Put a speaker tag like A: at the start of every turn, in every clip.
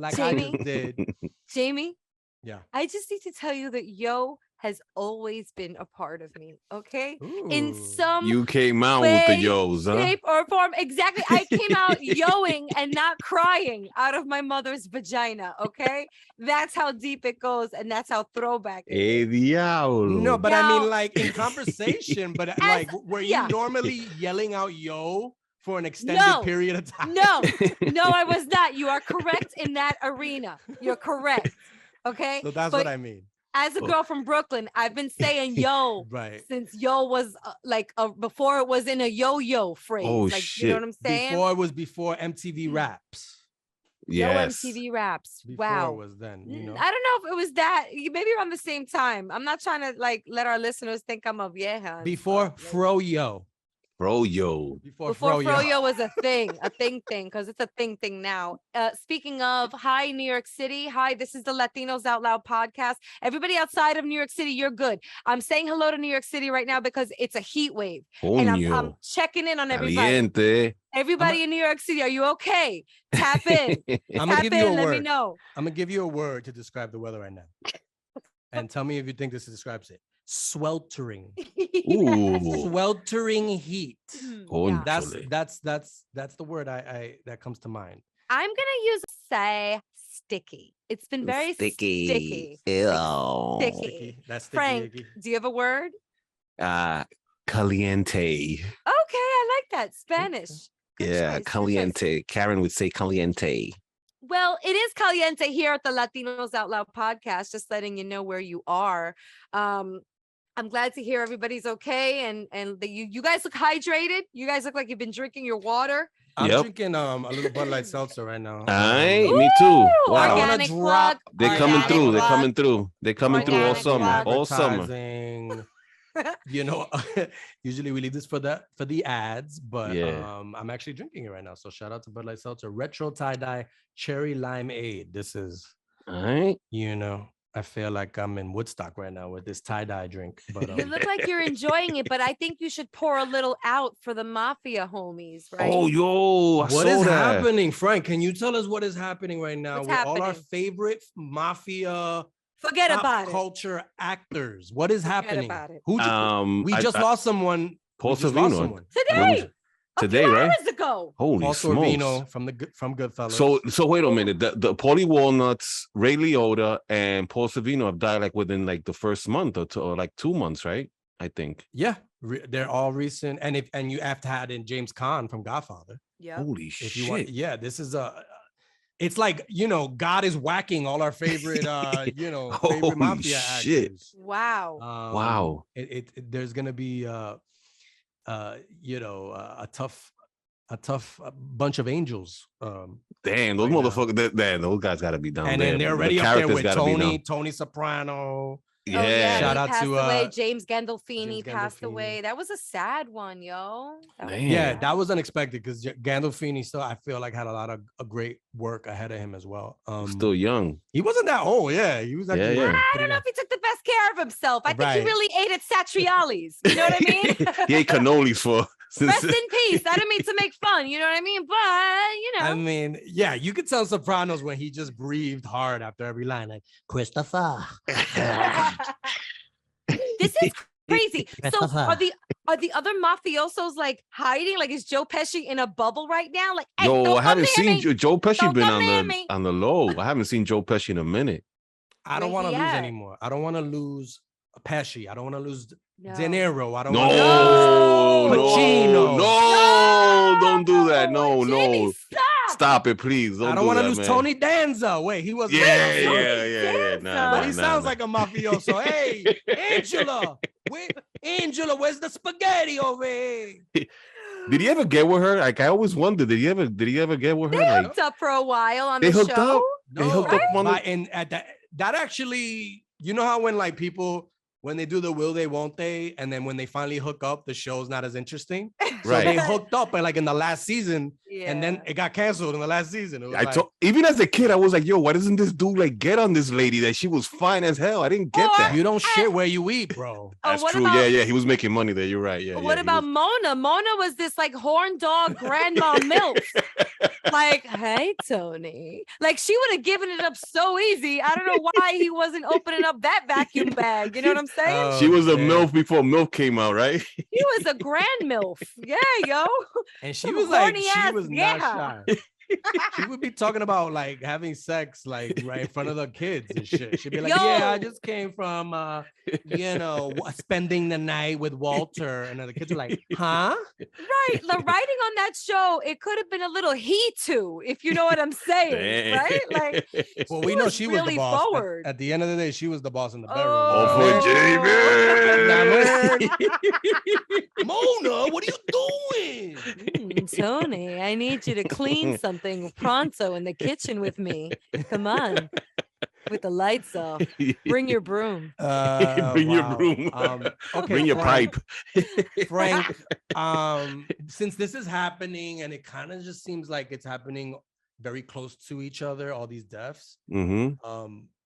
A: like
B: Jamie?
A: I just did.
B: Jamie,
A: Yeah.
B: I just need to tell you that yo has always been a part of me. Okay, in
A: Ooh.
B: some
C: You came out with the
B: way,
C: yos, huh?
B: shape, or form. Exactly. I came out yoing and not crying out of my mother's vagina. Okay, that's how deep it goes, and that's how throwback it
C: Eh,
B: is.
C: diablo.
A: No, but I
B: Now-
A: mean, like in conversation, but like, were you
B: yeah.
A: normally yelling out "yo" for an extended period of time?
B: No, I was not. You are correct in that arena. You're correct. Okay.
A: So that's
B: But
A: what I mean.
B: as a girl from Brooklyn, I've been saying yo
A: Right.
B: since yo was before it was in a yo-yo phrase.
C: Oh,
B: like, you know
C: shit.
B: what I'm saying?
A: Before it was before MTV Raps.
B: Yo
C: Yes.
B: MTV Raps.
A: Before
B: Wow.
A: it was then, you know.
B: I don't know if it was that. Maybe around the same time. I'm not trying to like let our listeners think I'm a vieja. and
A: Before
B: stuff, like-
A: Fro-Yo.
C: Bro, yo.
B: Before
A: Fro-Yo.
B: Froyo was a thing, because it's a thing now. Speaking of, hi, New York City. Hi, this is the Latinos Out Loud podcast. Everybody outside of New York City, you're good. I'm saying hello to New York City right now because it's a heat wave. And I'm
C: Coño.
B: checking in on everybody.
C: Caliente.
B: Everybody in New York City, are you okay? Tap in.
A: I'm gonna
B: Tap
A: give you a
B: in, let me
A: word.
B: know.
A: I'm gonna give you a word to describe the weather right now. And tell me if you think this describes it. Sweltering.
C: Ooh.
A: Sweltering heat.
B: Yeah.
C: Conchole.
A: That's the word I that comes to mind.
B: I'm gonna use say sticky. It's been very sticky.
C: Ew.
B: Sticky.
A: That's sticky.
B: Frank,
A: icky.
B: do you have a word?
C: Caliente.
B: Okay, I like that. Spanish. Good
C: Yeah,
B: choice, good choice.
C: caliente. Karen would say caliente.
B: Well, it is caliente here at the Latinos Out Loud podcast, just letting you know where you are. I'm glad to hear everybody's okay and that you guys look hydrated. You guys look like you've been drinking your water.
A: I'm
C: Yep.
A: drinking a little Bud Light seltzer right now.
C: Aight, me too.
B: Ooh,
C: Wow.
A: I don't wanna
B: organic
A: drop-
B: plug.
C: They're coming
B: Organic
C: through. They're
B: plug.
C: coming through. They're coming through all
B: Organic
C: summer.
B: plug.
C: All summer.
A: Advertising. You know, usually we leave this for the ads, but
C: Yeah.
A: I'm actually drinking it right now. So shout out to Bud Light Seltzer Retro Tie-Dye Cherry Limeade. This is,
C: All right.
A: you know, I feel like I'm in Woodstock right now with this tie-dye drink. But
B: You look like you're enjoying it, but I think you should pour a little out for the mafia homies, right?
C: Oh, yo. I
A: what
C: saw
A: is
C: that.
A: happening, Frank? Can you tell us what is happening right now
B: What's
A: with all our
B: happening?
A: favorite mafia
B: Forget
A: pop
B: about it.
A: culture actors? What is happening?
B: about it.
A: Who we just lost someone.
C: Paul
A: We just lost
C: Sorvino.
A: someone.
B: Today.
C: Today,
B: a few
C: right?
B: hours ago.
C: Holy
A: Paul
C: smokes.
A: Sorvino from Goodfellas.
C: So wait a minute. The Paulie Walnuts, Ray Liotta, and Paul Sorvino have died like within like the first month or two, or like 2 months, right? I think.
A: yeah, they're all recent. And you have to add in James Caan from Godfather.
B: Yeah.
C: Holy
A: If
C: shit.
A: you want, yeah, this is it's like, you know, God is whacking all our favorite favorite
C: Holy
A: mafia
C: shit.
A: actors.
B: Wow.
C: Wow.
A: There's gonna be a tough bunch of angels.
C: Damn, those
A: right now.
C: motherfuckers. Those guys got to be down
A: And
C: there.
A: then they're
C: The
A: already up there
C: characters
A: with
C: gotta be down.
A: Tony Soprano.
C: Yeah.
B: Oh, yeah.
A: Shout
B: he
A: out
B: passed
A: to,
B: away. James Gandolfini
A: James
B: passed
A: Gandolfini.
B: away. That was a sad one, yo. That was
C: Man.
A: Yeah,
B: sad.
A: that was unexpected because Gandolfini still, I feel like, had a lot of great work ahead of him as well.
C: Still young.
A: He wasn't that old. Yeah, he was actually.
C: Yeah.
B: I don't know if he took the best care of himself. I think
A: Right.
B: he really ate at Satriali's. You know what I mean?
C: He ate cannolis for.
B: Rest in peace. I didn't mean to make fun. You know what I mean? But, you know.
A: I mean, yeah, you could tell Sopranos when he just breathed hard after every line, like Christopher.
B: This is crazy. So
A: Christopher.
B: are the other mafiosos like hiding? Like is Joe Pesci in a bubble right now? Like, hey,
C: Yo,
B: don't
C: I haven't
B: come near
C: seen
B: me.
C: Joe Pesci
B: Don't
C: been
B: come near me.
C: on the low. I haven't seen Joe Pesci in a minute.
A: I don't
B: Where
A: want to
B: he
A: lose
B: at?
A: anymore. I don't want to lose Pesci. I don't want to lose
B: No.
A: De Niro. I don't
C: No,
A: want
C: no,
A: Pacino.
C: no, don't do that. No,
B: Jamie,
C: no.
B: stop.
C: Stop it, please. Don't
A: I don't
C: do
A: want to
C: that,
A: lose
C: man.
A: Tony Danza. Wait, he was
C: Yeah.
B: Danza.
C: Nah,
A: But he
C: nah,
A: sounds
C: nah.
A: like a mafioso. Hey, Angela, Angela, where's the spaghetti over here?
C: Did he ever get with her? Like I always wondered. Did he ever get with her?
B: They
C: Like
B: hooked up for a while on
C: they
B: the
C: hooked
B: show.
C: up. They hooked up on the.
A: And at that actually, you know how when like people when they do the will they won't they, and then when they finally hook up, the show's not as interesting. So
C: Right.
A: they hooked up, and like in the last season, And then it got canceled in the last season. It was
C: even as a kid, I was like, yo, why doesn't this dude like get on this lady that she was fine as hell? I didn't get that.
A: You don't shit where you eat, bro.
C: That's true. Yeah. He was making money there. You're right. Yeah.
B: What about Mona? Mona was this like horn dog grandma MILF. Like, hey, Tony. Like, she would have given it up so easy. I don't know why he wasn't opening up that vacuum bag. You know what I'm saying?
C: She was a MILF before MILF came out, right?
B: He was a grand MILF. Yeah, yo.
A: And she was like, she was not shy. She would be talking about like having sex like right in front of the kids and shit. She'd be like, yeah, I just came from spending the night with Walter. And then the kids are like, huh?
B: Right. The writing on that show, it could have been a little he too, if you know what I'm saying. Right? Like,
A: well, we know she was
B: really
A: the boss.
B: Forward.
A: At the end of the day, she was the boss in the bedroom.
C: Oh, for Jamie.
A: Mona, what are you doing?
B: Tony, I need you to clean something pronto in the kitchen with me. Come on. With the lights off. Bring your broom.
C: Bring your broom.
A: Okay,
C: bring your pipe.
A: Frank, since this is happening and it kind of just seems like it's happening very close to each other, all these deaths,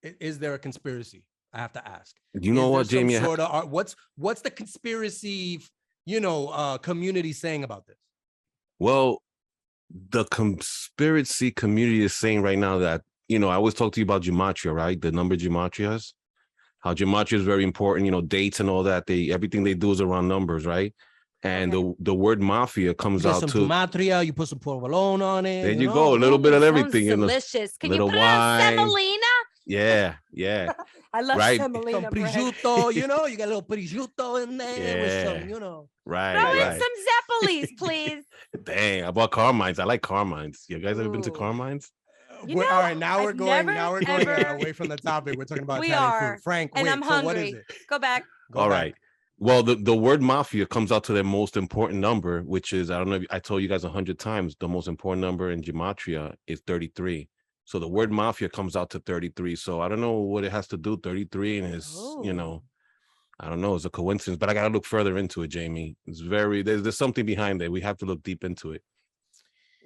A: is there a conspiracy? I have to ask.
C: You know what, Jamie?
A: What's the conspiracy, community saying about this?
C: Well, the conspiracy community is saying right now that, I always talk to you about gematria, right? The number gematrias, how gematria is very important, dates and all that. Everything they do is around numbers, right? And the word mafia comes out to
A: gematria, you put some provolone on it.
C: There you go, a little bit of everything.
B: Delicious. Can you put it on semolina?
C: Yeah.
B: I love semolina.
A: Some prosciutto, you got a little prosciutto in there with some,
C: Right.
B: Throw in some Zeppelis, please.
C: Dang, I bought Carmine's. I like Carmine's. You guys ever been to Carmine's?
A: All right, now we're going away from the topic. We're talking about Italian food. Frank,
B: and I'm hungry.
A: What is it?
B: Go back.
C: All right. Well, the word mafia comes out to their most important number, which is, I don't know if I told you guys 100 times, the most important number in gematria is 33. So the word mafia comes out to 33. So I don't know what it has to do, 33, and it's, I don't know, it's a coincidence, but I got to look further into it, Jamie. It's there's something behind it. We have to look deep into it.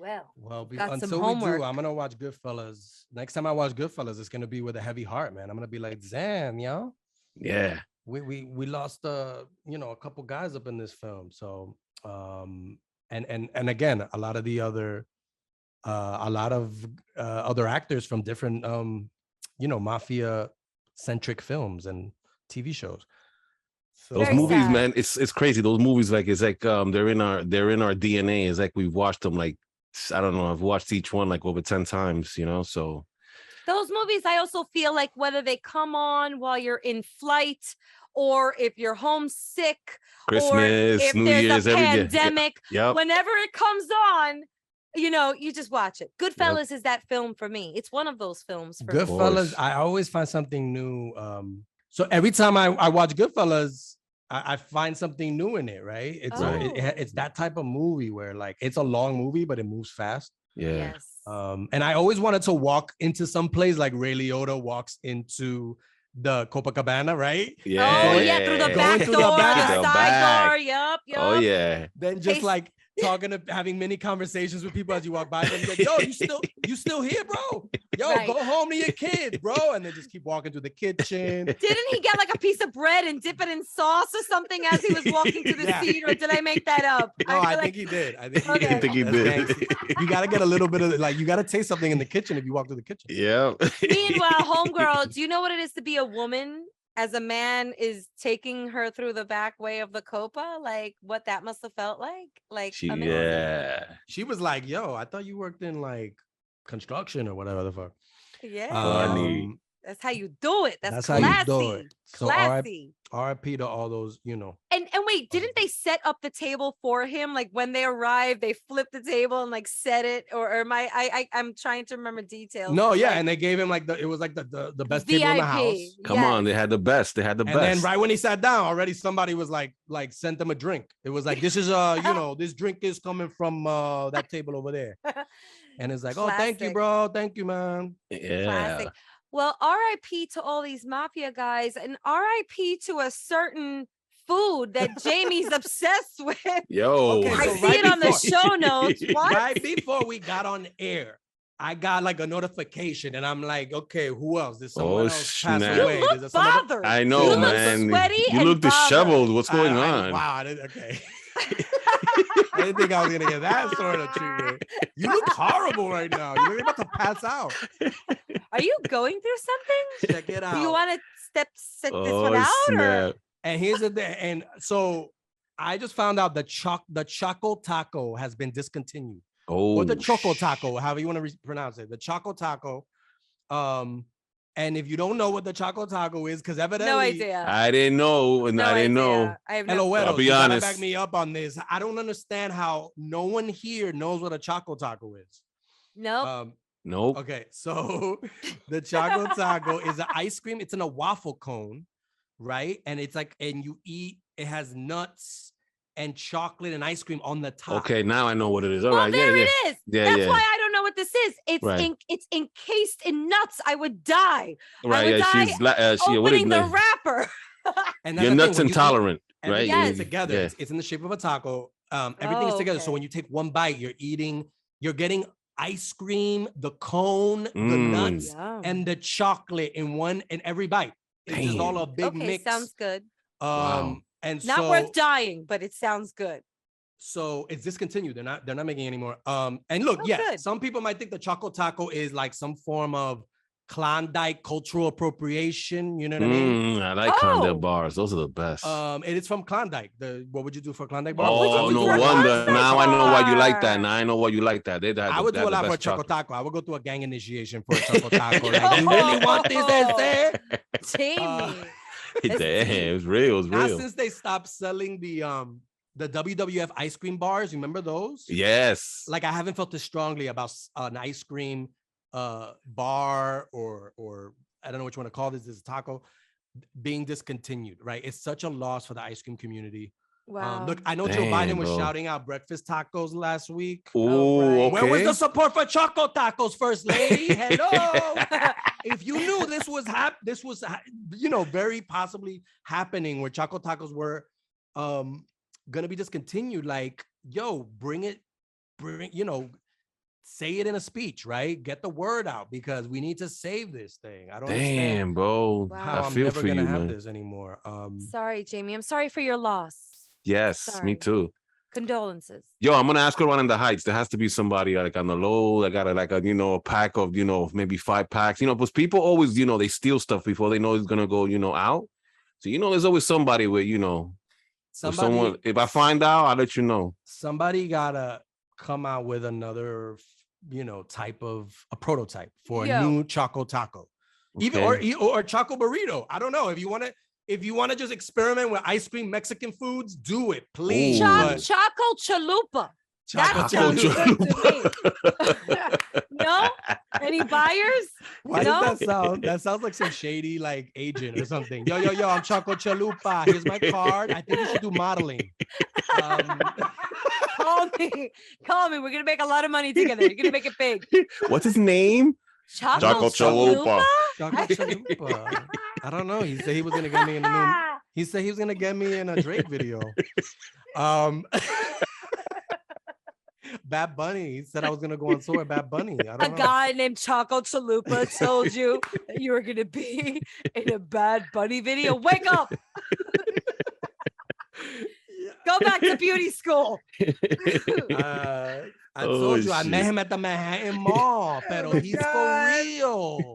B: Well,
A: until we do, I'm going to watch Goodfellas. Next time I watch Goodfellas, it's going to be with a heavy heart, man. I'm going to be like, damn, yo.
C: Yeah.
A: We lost, a couple guys up in this film. So, and again, a lot of the other, other actors from different, mafia centric films and TV shows. So,
C: those movies, man, it's crazy. Those movies, it's like they're in our DNA. It's like we've watched them I don't know. I've watched each one over 10 times. So
B: those movies, I also feel like whether they come on while you're in flight or if you're homesick,
C: Christmas,
B: or if
C: New
B: there's
C: Year's,
B: a pandemic,
C: yep.
B: Whenever it comes on, you just watch it. Goodfellas is that film for me. It's one of those films for
A: Goodfellas. I always find something new. So every time I watch Goodfellas, I find something new in it, right? It's that type of movie where it's a long movie, but it moves fast.
C: Yeah.
B: Yes.
A: And I always wanted to walk into some place like Ray Liotta walks into the Copacabana, right?
C: Yeah.
B: Oh yeah, through the back door, the side door. Yup.
C: Oh yeah.
A: Then just having many conversations with people as you walk by them. Like, yo, you still here, bro? Yo, go home to your kids, bro. And then just keep walking through the kitchen.
B: Didn't he get a piece of bread and dip it in sauce or something as he was walking to the seat, or did I make that up?
A: No, I think he did. I think
C: he did.
A: You got to get a little bit of you got to taste something in the kitchen if you walk through the kitchen.
C: Yeah.
B: Meanwhile, homegirl, do you know what it is to be a woman as a man is taking her through the back way of the Copa? What that must have felt like.
A: She was like, yo, I thought you worked in construction or whatever the fuck.
B: Yeah.
C: Funny.
B: That's how you do it. That's classy.
A: How you do it. So
B: classy.
A: RIP to all those,
B: And wait, didn't they set up the table for him? When they arrived, they flipped the table and set it, or am I'm trying to remember details.
A: No, yeah, and they gave him it was the best
B: VIP,
A: table in the house.
C: Come on, they had the best. And
A: then right when he sat down, already somebody was like sent him a drink. It was like, this is this drink is coming from that table over there. And it's like, classic. Oh, thank you, bro. Thank you, man.
C: Yeah.
B: Classic. Well, RIP to all these mafia guys, and RIP to a certain food that Jamie's obsessed with.
C: Yo.
A: Okay,
B: I
A: so
B: see
A: right
B: it on the
A: before-
B: show notes. What?
A: Right before we got on air, I got like a notification, and I'm like, okay, who else? Did someone else pass
C: snap.
B: You
A: away?
B: look
A: Did some other-
B: bothered.
C: I know,
B: You look
C: man.
B: sweaty
C: You
B: and
C: look disheveled. What's going on?
A: Wow. Okay. I didn't think I was gonna get that sort of treatment. You look horrible right now. You look about to pass out.
B: Are you going through something?
A: Check it out.
B: Do you want to sit this one out? Or?
C: Snap.
A: And here's the thing. And so I just found out the Choco Taco has been discontinued.
C: Oh,
A: Or the Choco Taco, however you want to pronounce it. The Choco Taco. And if you don't know what the Choco Taco is, because evidently,
B: No idea.
C: I didn't know, and I didn't know.
B: I have no
A: LOL,
C: I'll be
A: you gotta
C: honest.
A: back me up on this. I don't understand how no one here knows what a Choco Taco is.
B: Nope.
C: Nope.
A: Okay, so the Choco Taco is an ice cream. It's in a waffle cone, right? And it's like, and you eat, it has nuts and chocolate and ice cream on the top.
C: Okay, now I know what it is. All
B: Well,
C: right,
B: there
C: yeah,
B: it
C: yeah.
B: is.
C: Yeah,
B: That's
C: yeah.
B: why I don't know what this is. It's
C: Right.
B: it's encased in nuts. I would die.
C: Right,
B: would
C: yeah.
B: die
C: She's what is
B: Opening the
C: it?
B: wrapper.
A: And
C: You're
A: the thing,
C: nuts
A: when you eat
C: intolerant, right?
A: everything
C: Yeah,
A: is together.
C: yeah.
A: It's in the shape of a taco. Everything is
B: Oh,
A: together. So
B: okay.
A: when you take one bite, you're getting ice cream, the cone, the nuts,
B: Yum.
A: and the chocolate in every bite. It's just all a big
B: okay,
A: mix.
B: sounds good.
C: Wow.
A: And
B: Not
A: so,
B: worth dying, but it sounds good.
A: so it's discontinued. They're not making it anymore. And look,
B: Oh,
A: yes,
B: good.
A: some people might think the Choco Taco is like some form of Klondike cultural appropriation. You know what I mean?
C: I like
B: Oh.
C: Klondike bars. Those are the best.
A: It is from Klondike. What would you do for Klondike bar?
C: Oh,
B: would you
C: no
B: do for a
C: wonder.
B: Klondike
C: Now I know why you like that.
B: bar?
C: Now I know why you like that.
A: I would do a lot for a Choco Taco. I would go through a gang initiation for a Choco Taco. Like, you really want this, ese?
B: Jamie.
C: Damn, it's real. It's
A: Now,
C: real.
A: since they stopped selling the WWF ice cream bars, you remember those?
C: Yes.
A: Like, I haven't felt this strongly about an ice cream bar or I don't know what you want to call this. This is taco being discontinued, right? It's such a loss for the ice cream community.
B: Wow.
A: Look, I know Joe
C: Damn,
A: Biden was
C: bro.
A: shouting out breakfast tacos last week.
C: Oh,
B: right.
C: okay.
A: Where was the support for Choco Tacos, First Lady? Hello. If you knew this was very possibly happening, where Choco Tacos were gonna be discontinued, like, yo, say it in a speech, right? Get the word out, because we need to save this thing. I don't understand
C: Damn, bro.
B: Wow.
A: how
C: I
A: I'm
C: feel
A: never
C: for
A: gonna
C: you,
A: have
C: man.
A: this anymore.
B: Sorry, Jamie. I'm sorry for your loss.
C: Yes,
B: Sorry.
C: me too.
B: Condolences.
C: Yo, I'm gonna ask around in the Heights. There has to be somebody like on the low. I got a pack of maybe 5 packs. Because people always they steal stuff before they know it's gonna go out. So there's always somebody with someone. If I find out, I'll let you know.
A: Somebody gotta come out with another type of a prototype for a new Choco Taco, even or Choco Burrito. I don't know. If you want to just experiment with ice cream Mexican foods, do it, please.
C: Ooh.
A: But
B: Choco Chalupa.
A: Choco
B: That sounds
C: Chalupa.
B: good to me. No? Any buyers?
A: Why
B: No?
A: does that sound? That sounds like some shady like agent or something. Yo, I'm Choco Chalupa. Here's my card. I think you should do modeling.
B: Call me. We're gonna make a lot of money together. You're gonna make it big.
C: What's his name?
B: Choco
C: Chalupa.
A: Choco Chalupa. I don't know. He said he was gonna get me in the new. He said he was gonna get me in a Drake video. Bad Bunny. He said I was gonna go on tour with Bad Bunny. I don't
B: A
A: know.
B: guy named Choco Chalupa told you that you were gonna be in a Bad Bunny video. Wake up. Go back to beauty school.
A: I told you I met him at the Manhattan Mall, pero he's for real.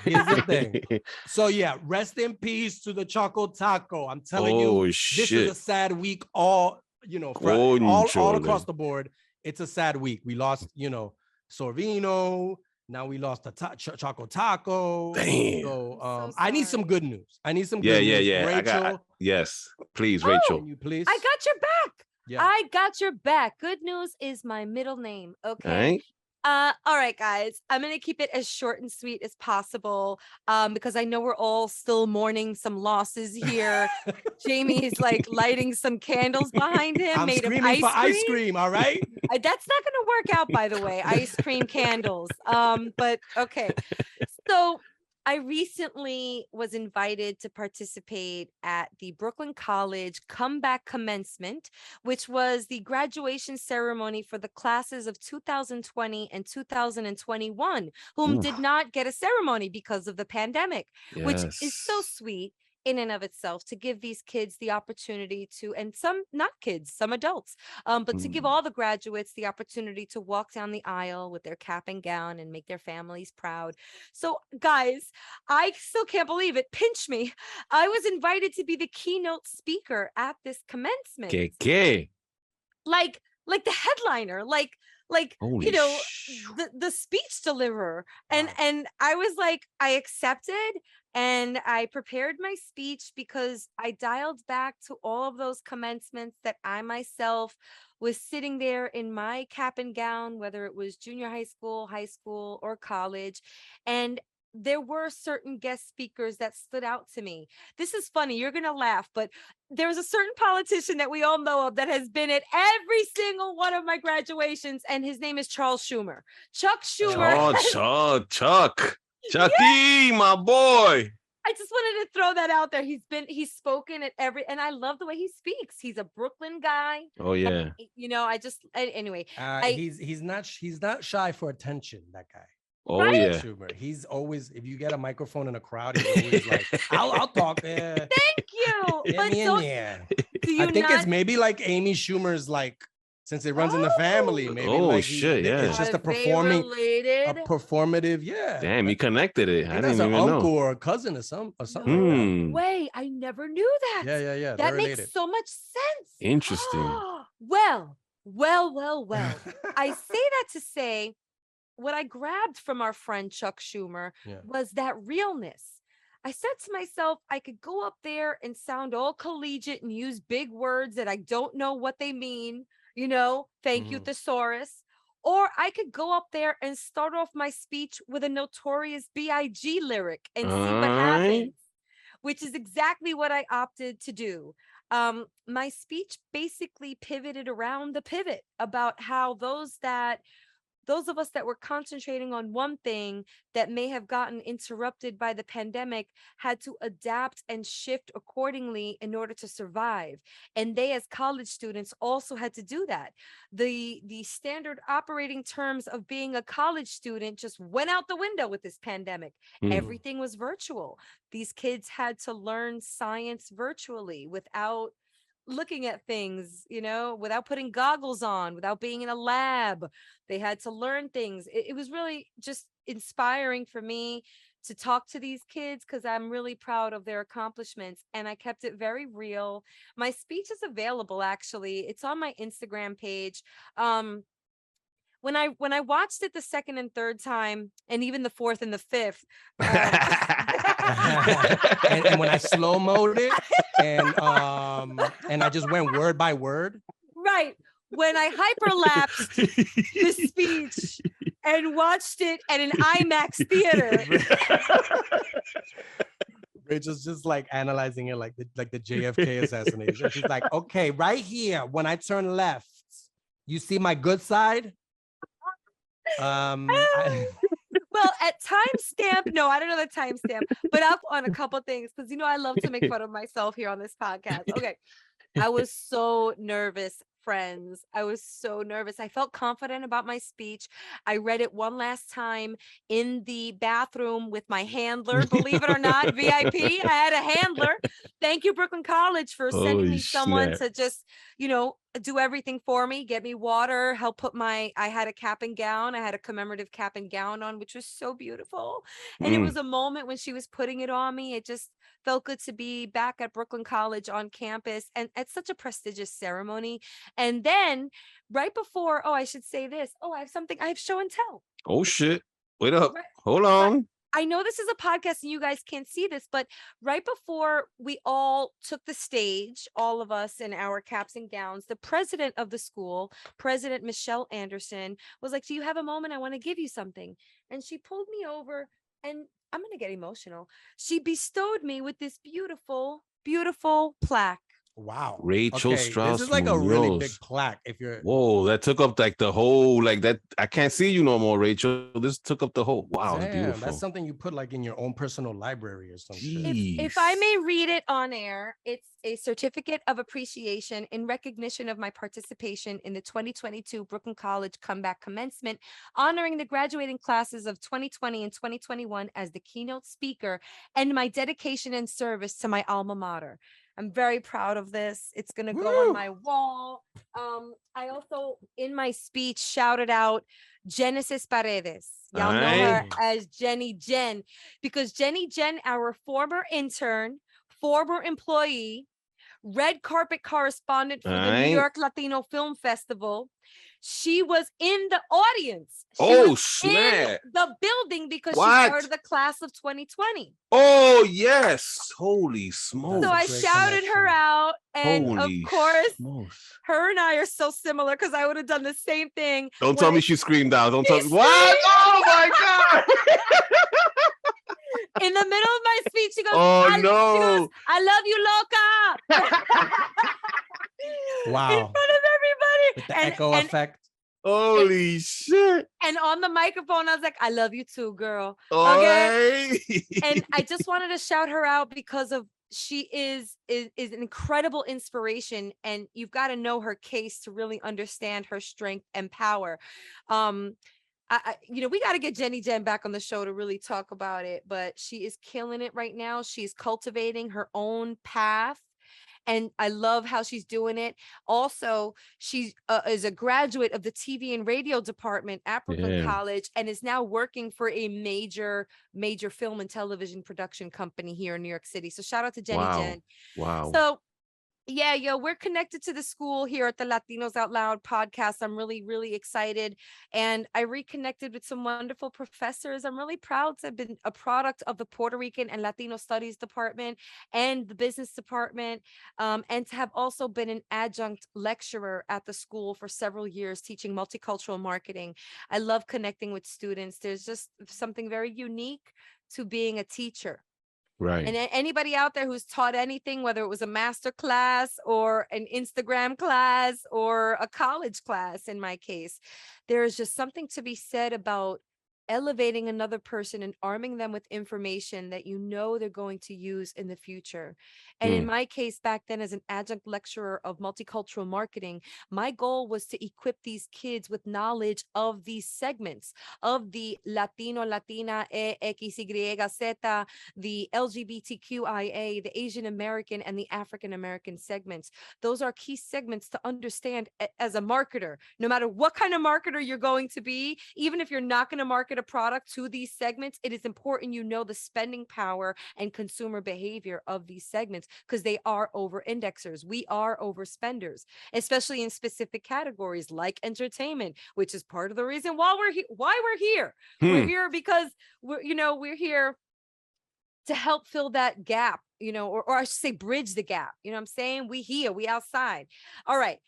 A: Here's the thing. So yeah, rest in peace to the Choco Taco. I'm telling you, this is a sad week. All across the board. It's a sad week. We lost, Sorvino. Now we lost the Choco Taco.
C: Damn.
A: So I need some good news. I need some
C: Yeah,
A: good news.
C: yeah.
A: Rachel,
C: Yes, please, Rachel.
A: can you please?
B: I got your back.
A: Yeah.
B: I got your back. Good news is my middle name. Okay.
C: All right.
B: All right, guys. I'm gonna keep it as short and sweet as possible. Because I know we're all still mourning some losses here. Jamie is like lighting some candles behind him
A: I'm
B: made of
A: screaming for ice cream. All right.
B: That's not gonna work out, by the way. Ice cream candles. But okay. So I recently was invited to participate at the Brooklyn College Comeback Commencement, which was the graduation ceremony for the classes of 2020 and 2021, whom
C: Oof.
B: did not get a ceremony because of the pandemic, which is so
C: Yes.
B: sweet in and of itself to give these kids the opportunity to, and some not kids, some adults, but to give
C: Mm.
B: all the graduates the opportunity to walk down the aisle with their cap and gown and make their families proud. So, guys, I still can't believe it. Pinch me. I was invited to be the keynote speaker at this commencement.
C: ¿Qué?
B: Like the headliner, like
C: Holy
B: the speech deliverer. And
A: Wow.
B: and I was like, I accepted and I prepared my speech because I dialed back to all of those commencements that I myself was sitting there in my cap and gown, whether it was junior high school, or college. And there were certain guest speakers that stood out to me. This is funny. You're going to laugh, but there's a certain politician that we all know of that has been at every single one of my graduations, and his name is Charles Schumer. Chuck Schumer.
C: Oh, Chuck. Chucky, my boy.
B: I just wanted to throw that out there. He's spoken at every, and I love the way he speaks. He's a Brooklyn guy.
C: Oh, yeah.
B: Anyway,
A: He's not shy for attention, that guy.
C: Oh,
B: Right?
C: yeah.
A: Schumer. He's always, if you get a microphone in a crowd, he's always like, I'll talk.
B: Thank you.
A: Get
B: But
A: me in there.
B: do you
A: I think
B: not?
A: it's maybe like Amy Schumer's, like, since it runs in the family, maybe
C: Oh,
A: like
C: shit, yeah.
A: it's just a
B: Are they
A: performative,
B: related?
A: yeah.
C: Damn, he connected it.
A: I
C: I
A: think
C: didn't
A: that's
C: even
A: an
C: know.
A: uncle or a cousin or something like that.
C: Hmm.
B: Way, I never knew that.
A: Yeah.
B: That
A: They're
B: makes
A: related.
B: so much sense.
C: Interesting.
B: Well. I say that to say what I grabbed from our friend Chuck Schumer
A: Yeah.
B: was that realness. I said to myself, I could go up there and sound all collegiate and use big words that I don't know what they mean, thank you,
A: Mhm.
B: thesaurus. Or I could go up there and start off my speech with a Notorious B.I.G. lyric and see what happens, which is exactly what I opted to do. My speech basically pivoted around the pivot about how those of us that were concentrating on one thing that may have gotten interrupted by the pandemic had to adapt and shift accordingly in order to survive. And they, as college students, also had to do that. The standard operating terms of being a college student just went out the window with this pandemic.
C: Hmm.
B: Everything was virtual. These kids had to learn science virtually without looking at things, without putting goggles on, without being in a lab. They had to learn things. It was really just inspiring for me to talk to these kids because I'm really proud of their accomplishments, and I kept it very real. My speech is available, actually. It's on my Instagram page. When I watched it the second and third time, and even the fourth and the fifth,
A: and when I slow-moed it and I just went word by word.
B: right, when I hyperlapsed the speech and watched it at an IMAX theater.
A: Rachel's just like analyzing it like the JFK assassination. She's like, okay, right here, when I turn left, you see my good side?
B: Well, at timestamp, no, I don't know the timestamp, but up on a couple things because I love to make fun of myself here on this podcast. Okay, I was so nervous, friends. I was so nervous. I felt confident about my speech. I read it one last time in the bathroom with my handler. Believe it or not, VIP. I had a handler. Thank you, Brooklyn College, for sending
C: Holy
B: me someone
C: snap.
B: to just, do everything for me, get me water, help put I had a cap and gown. I had a commemorative cap and gown on, which was so beautiful. And it was a moment when she was putting it on me. It just felt good to be back at Brooklyn College on campus and at such a prestigious ceremony. And then right before, I should say this. I have show and tell.
C: Oh, shit. Wait up.
B: Right.
C: Hold on.
B: I know this is a podcast and you guys can't see this, but right before we all took the stage, all of us in our caps and gowns, the president of the school, President Michelle Anderson, was like, do you have a moment? I want to give you something. And she pulled me over, and I'm going to get emotional. She bestowed me with this beautiful, beautiful plaque.
A: Wow.
C: Rachel
A: Okay,
C: Strauss
A: this is like a really big
C: Munoz.
A: plaque. If you're
C: Whoa, that took up like the whole, like that. I can't see you no more, Rachel. This took up the whole. Wow, it's
A: damn,
C: beautiful.
A: that's something you put like in your own personal library or some shit.
B: If I may read it on air, it's a certificate of appreciation in recognition of my participation in the 2022 Brooklyn College Comeback Commencement, honoring the graduating classes of 2020 and 2021 as the keynote speaker and my dedication and service to my alma mater. I'm very proud of this. It's going to go on my wall. I also, in my speech, shouted out Genesis Paredes. Y'all know her as Jenny Jen, because Jenny Jen, our former intern, former employee, red carpet correspondent for the New York Latino Film Festival. She was in the audience. She was
C: snap.
B: in the building because she's part of the class of 2020.
C: Oh, yes. Holy smokes.
B: So I shouted her out. And
C: Holy
B: of course,
C: smokes.
B: her and I are so similar because I would have done the same thing.
C: Don't tell me she screamed out. Don't tell me. What? Oh, my God.
B: In the middle of my speech, she goes, I love you, loca.
A: Wow.
B: In front of everybody.
A: With the echo effect.
C: Holy shit.
B: And on the microphone, I was like, I love you too, girl. Okay. And I just wanted to shout her out because of she is an incredible inspiration, and you've got to know her case to really understand her strength and power. We got to get Jenny Jen back on the show to really talk about it, but she is killing it right now. She's cultivating her own path, and I love how she's doing it. Also, she is a graduate of the TV and radio department at Brooklyn College and is now working for a major film and television production company here in New York City. So shout out to Jenny Jen.
C: Wow.
B: So yeah, we're connected to the school here at the Latinos Out Loud podcast. I'm really, really excited. And I reconnected with some wonderful professors. I'm really proud to have been a product of the Puerto Rican and Latino Studies Department and the business department, and to have also been an adjunct lecturer at the school for several years, teaching multicultural marketing. I love connecting with students. There's just something very unique to being a teacher.
C: Right.
B: And anybody out there who's taught anything, whether it was a master class or an Instagram class or a college class, in my case, there is just something to be said about elevating another person and arming them with information that they're going to use in the future. And in my case, back then, as an adjunct lecturer of multicultural marketing, my goal was to equip these kids with knowledge of these segments, of the Latino, Latina, X, Y, Z, the LGBTQIA, the Asian American, and the African American segments. Those are key segments to understand as a marketer. No matter what kind of marketer you're going to be, even if you're not going to market a product to these segments, it is important the spending power and consumer behavior of these segments, because they are over indexers. We are overspenders, especially in specific categories like entertainment, which is part of the reason why we're here. We're here because we're here to help fill that gap, or I should say bridge the gap. You know what I'm saying? We outside. All right.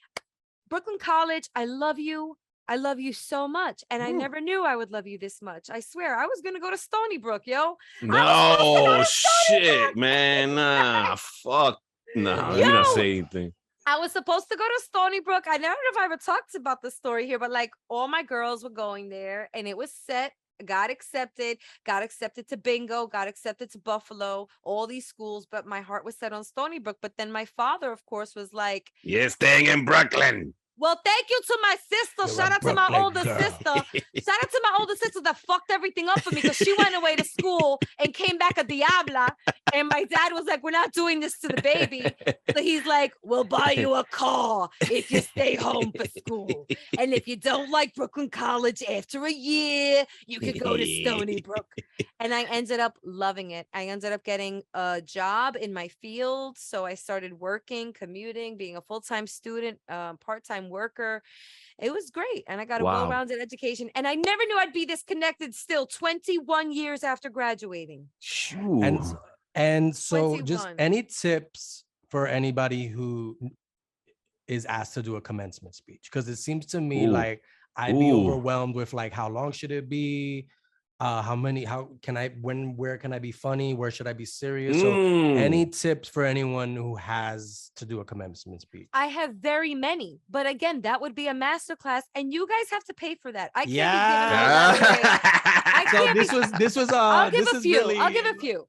B: Brooklyn College, I love you. I love you so much. And I never knew I would love you this much. I swear, I was going to go to Stony Brook, yo.
C: No, shit, man. Nah, fuck. Nah, you don't say anything.
B: I was supposed to go to Stony Brook. I never know if I ever talked about the story here, but like all my girls were going there and it was set. Got accepted to Bingo, got accepted to Buffalo, all these schools, but my heart was set on Stony Brook. But then my father, of course, was like,
C: "You're staying in Brooklyn."
B: Well, thank you to my sister. Shout out to my older sister. Shout out to my older sister that fucked everything up for me because she went away to school and came back a diabla. And my dad was like, we're not doing this to the baby. So he's like, we'll buy you a car if you stay home for school. And if you don't like Brooklyn College after a year, you could go to Stony Brook. And I ended up loving it. I ended up getting a job in my field. So I started working, commuting, being a full-time student, part-time worker. It was great. And I got a well-rounded education. And I never knew I'd be this connected still 21 years after graduating.
A: And so
B: 21.
A: just any tips for anybody who is asked to do a commencement speech? Because it seems to me like I'd be overwhelmed with like, how long should it be? where can I be funny? Where should I be serious? So any tips for anyone who has to do a commencement speech?
B: I have very many, but again, that would be a masterclass, and you guys have to pay for that. I can't be giving all that away.
A: This was
B: I'll give a few. Really... I'll give a few.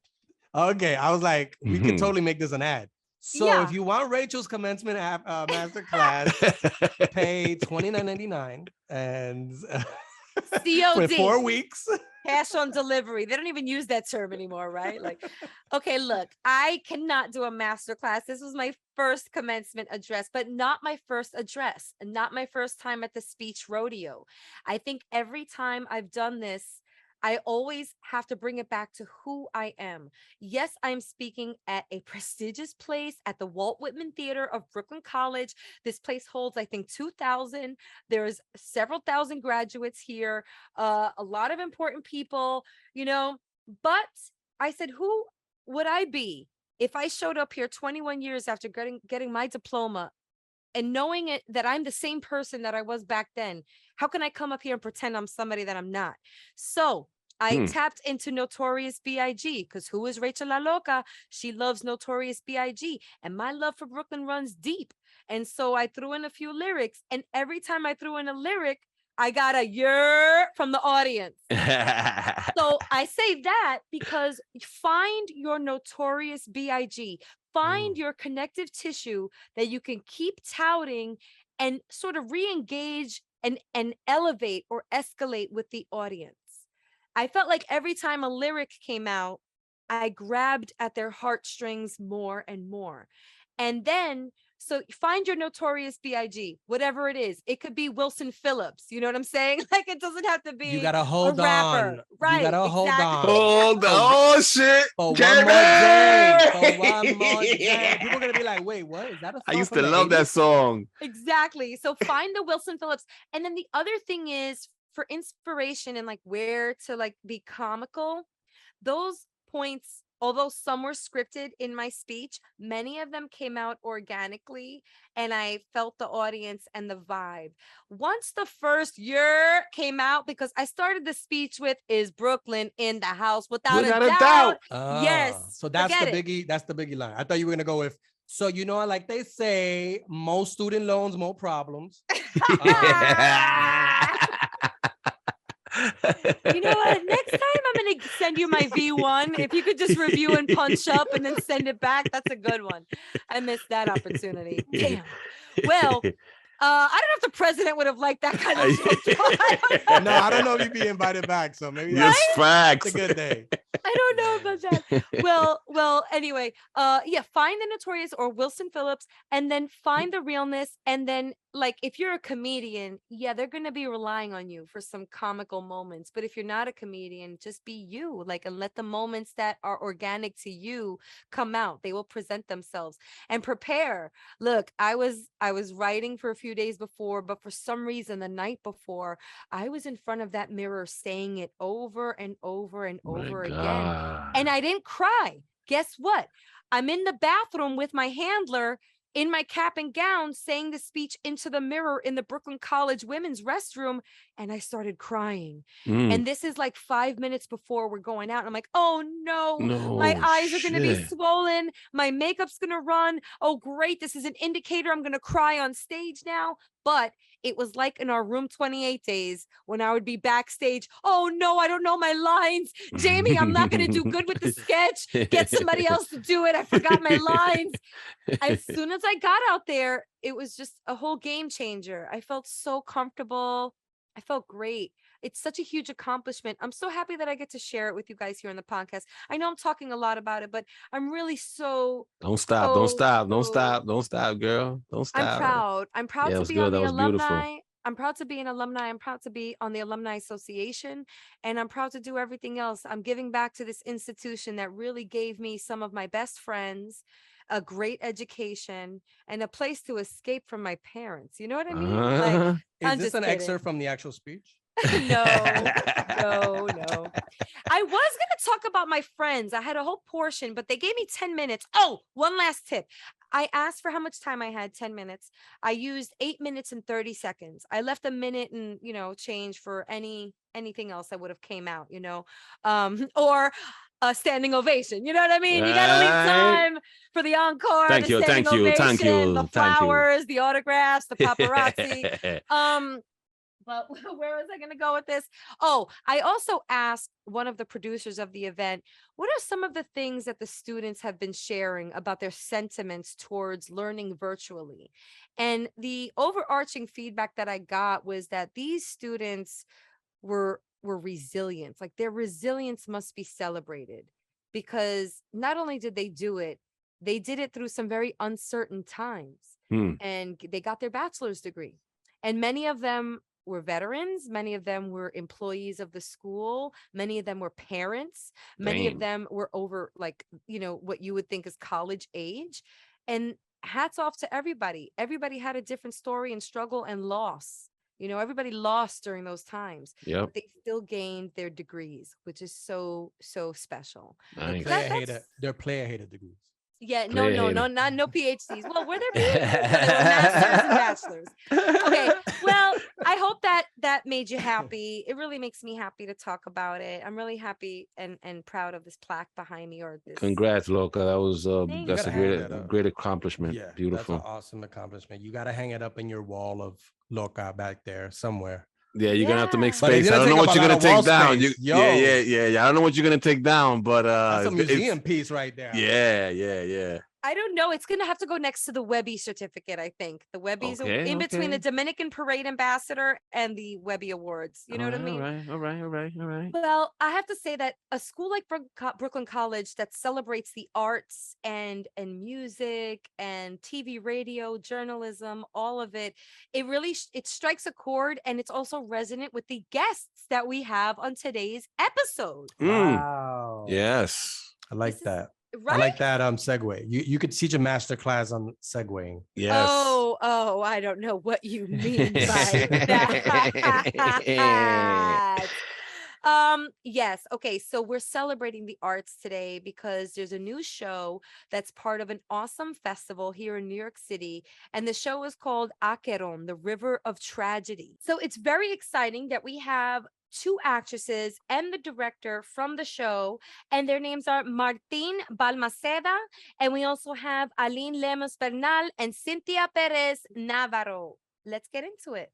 A: Okay, I was like, we could totally make this an ad. So if you want Rachel's commencement masterclass, pay $29.99 and
B: COD
A: for 4 weeks.
B: Cash on delivery. They don't even use that term anymore, right? Like, okay, look, I cannot do a masterclass. This was my first commencement address, but not my first address, and not my first time at the speech rodeo. I think every time I've done this, I always have to bring it back to who I am. Yes, I'm speaking at a prestigious place at the Walt Whitman Theater of Brooklyn College. This place holds, I think, 2,000. There's several thousand graduates here, a lot of important people, you know, but I said, who would I be if I showed up here 21 years after getting my diploma and knowing it that I'm the same person that I was back then? How can I come up here and pretend I'm somebody that I'm not? So I tapped into Notorious B.I.G. because who is Rachel La Loca? She loves Notorious B.I.G. and my love for Brooklyn runs deep. And so I threw in a few lyrics, and every time I threw in a lyric, I got a "yer" from the audience. So I say that because find your Notorious B.I.G. Find your connective tissue that you can keep touting and sort of re-engage and elevate or escalate with the audience. I felt like every time a lyric came out, I grabbed at their heartstrings more and more. And then, so find your Notorious B.I.G., whatever it is. It could be Wilson Phillips. You know what I'm saying? Like, it doesn't have to be
A: you gotta hold
B: a rapper.
A: On.
B: Right.
A: You gotta hold on.
C: Hold on. Oh, shit.
A: For one more day. For one more day. People are going to be like, wait, what? Is that a song?
C: I used to love that song.
B: Exactly. So find the Wilson Phillips. And then the other thing is, for inspiration and like where to like be comical, those points, although some were scripted in my speech, many of them came out organically, and I felt the audience and the vibe. Once the first "year" came out, because I started the speech with "Is Brooklyn in the house?" without a doubt. Yes.
A: So that's the biggie. That's the biggie line. I thought you were gonna go with, so you know, like they say, more student loans, more problems.
B: You know what? Next time I'm going to send you my V1. If you could just review and punch up and then send it back, that's a good one. I missed that opportunity. Damn. Well, I don't know if the president would have liked that kind of joke.
A: No, I don't know if you'd be invited back. So maybe
C: yes, facts.
A: It's a good day.
B: I don't know about that. Well, anyway, find the Notorious or Wilson Phillips, and then find the realness. And then, like, if you're a comedian, they're going to be relying on you for some comical moments. But if you're not a comedian, just be you, like, and let the moments that are organic to you come out. They will present themselves. And prepare. Look, I was writing for a few days before, but for some reason, the night before, I was in front of that mirror saying it over and over and over again. And I didn't cry. Guess what? I'm in the bathroom with my handler in my cap and gown saying the speech into the mirror in the Brooklyn College women's restroom, and I started crying. And this is like 5 minutes before we're going out. I'm like, oh no, my eyes are going to be swollen. My makeup's going to run. Oh, great. This is an indicator I'm going to cry on stage now. But it was like in our Room 28 days when I would be backstage. Oh no, I don't know my lines. Jamie, I'm not going to do good with the sketch. Get somebody else to do it. I forgot my lines. As soon as I got out there, it was just a whole game changer. I felt so comfortable. I felt great. It's such a huge accomplishment. I'm so happy that I get to share it with you guys here on the podcast. I know I'm talking a lot about it, but I'm really so...
C: Don't stop, girl. Don't stop.
B: I'm proud. I'm proud to be on the alumni.
C: Beautiful.
B: I'm proud to be an alumni. I'm proud to be on the Alumni Association, and I'm proud to do everything else. I'm giving back to this institution that really gave me some of my best friends, a great education, and a place to escape from my parents. You know what I mean? Like,
A: is this an excerpt from the actual speech?
B: No. I was going to talk about my friends. I had a whole portion, but they gave me 10 minutes. Oh, one last tip. I asked for how much time I had, 10 minutes. I used 8 minutes and 30 seconds. I left a minute and, change for anything else that would have came out, or a standing ovation. You know what I mean? You got to leave time for the encore,
C: Thank
B: the
C: you,
B: standing
C: thank you,
B: ovation,
C: thank you,
B: the
C: thank you.
B: flowers, the autographs, the paparazzi. But where was I going to go with this? Oh, I also asked one of the producers of the event, what are some of the things that the students have been sharing about their sentiments towards learning virtually? And the overarching feedback that I got was that these students were resilient. Like their resilience must be celebrated, because not only did they do it, they did it through some very uncertain times. And they got their bachelor's degree. And many of them were veterans. Many of them were employees of the school. Many of them were parents. Many of them were over, like, what you would think is college age. And hats off to everybody. Everybody had a different story and struggle and loss. Everybody lost during those times.
C: Yep.
B: But they still gained their degrees, which is so, so special.
C: Nice.
A: They're player hated degrees.
B: Yeah, no, no PhDs. Well, were there PhDs? No, they were masters and bachelors. Okay, well, I hope that made you happy. It really makes me happy to talk about it. I'm really happy and proud of this plaque behind me. Or this.
C: Congrats, Loca. That was that's a
A: that
C: great accomplishment.
A: Yeah,
C: Beautiful.
A: That's an awesome accomplishment. You got to hang it up in your wall of Loca back there somewhere.
C: Yeah, you're gonna have to make
A: But
C: space. I don't know what you're gonna take down.
A: Yo.
C: Yeah. I don't know what you're gonna take down, but
A: that's a museum piece right there.
C: Yeah.
B: I don't know. It's going to have to go next to the Webby certificate, I think. The Webby's in between the Dominican Parade Ambassador and the Webby Awards. You know what I mean?
C: All right.
B: Well, I have to say that a school like Brooklyn College that celebrates the arts and music and TV, radio, journalism, all of it, it really it strikes a chord, and it's also resonant with the guests that we have on today's episode.
A: Wow.
C: Yes.
A: I like that.
B: Right?
A: I like that segue. You could teach a master class on segueing.
C: Yes.
B: Oh, I don't know what you mean by that. Yes. Okay. So we're celebrating the arts today because there's a new show that's part of an awesome festival here in New York City. And the show is called Acheron, the River of Tragedy. So it's very exciting that we have 2 actresses and the director from the show, and their names are Martín Balmaceda, and we also have Aline Lemus Bernal and Cinthia Pérez Navarro. Let's get into it.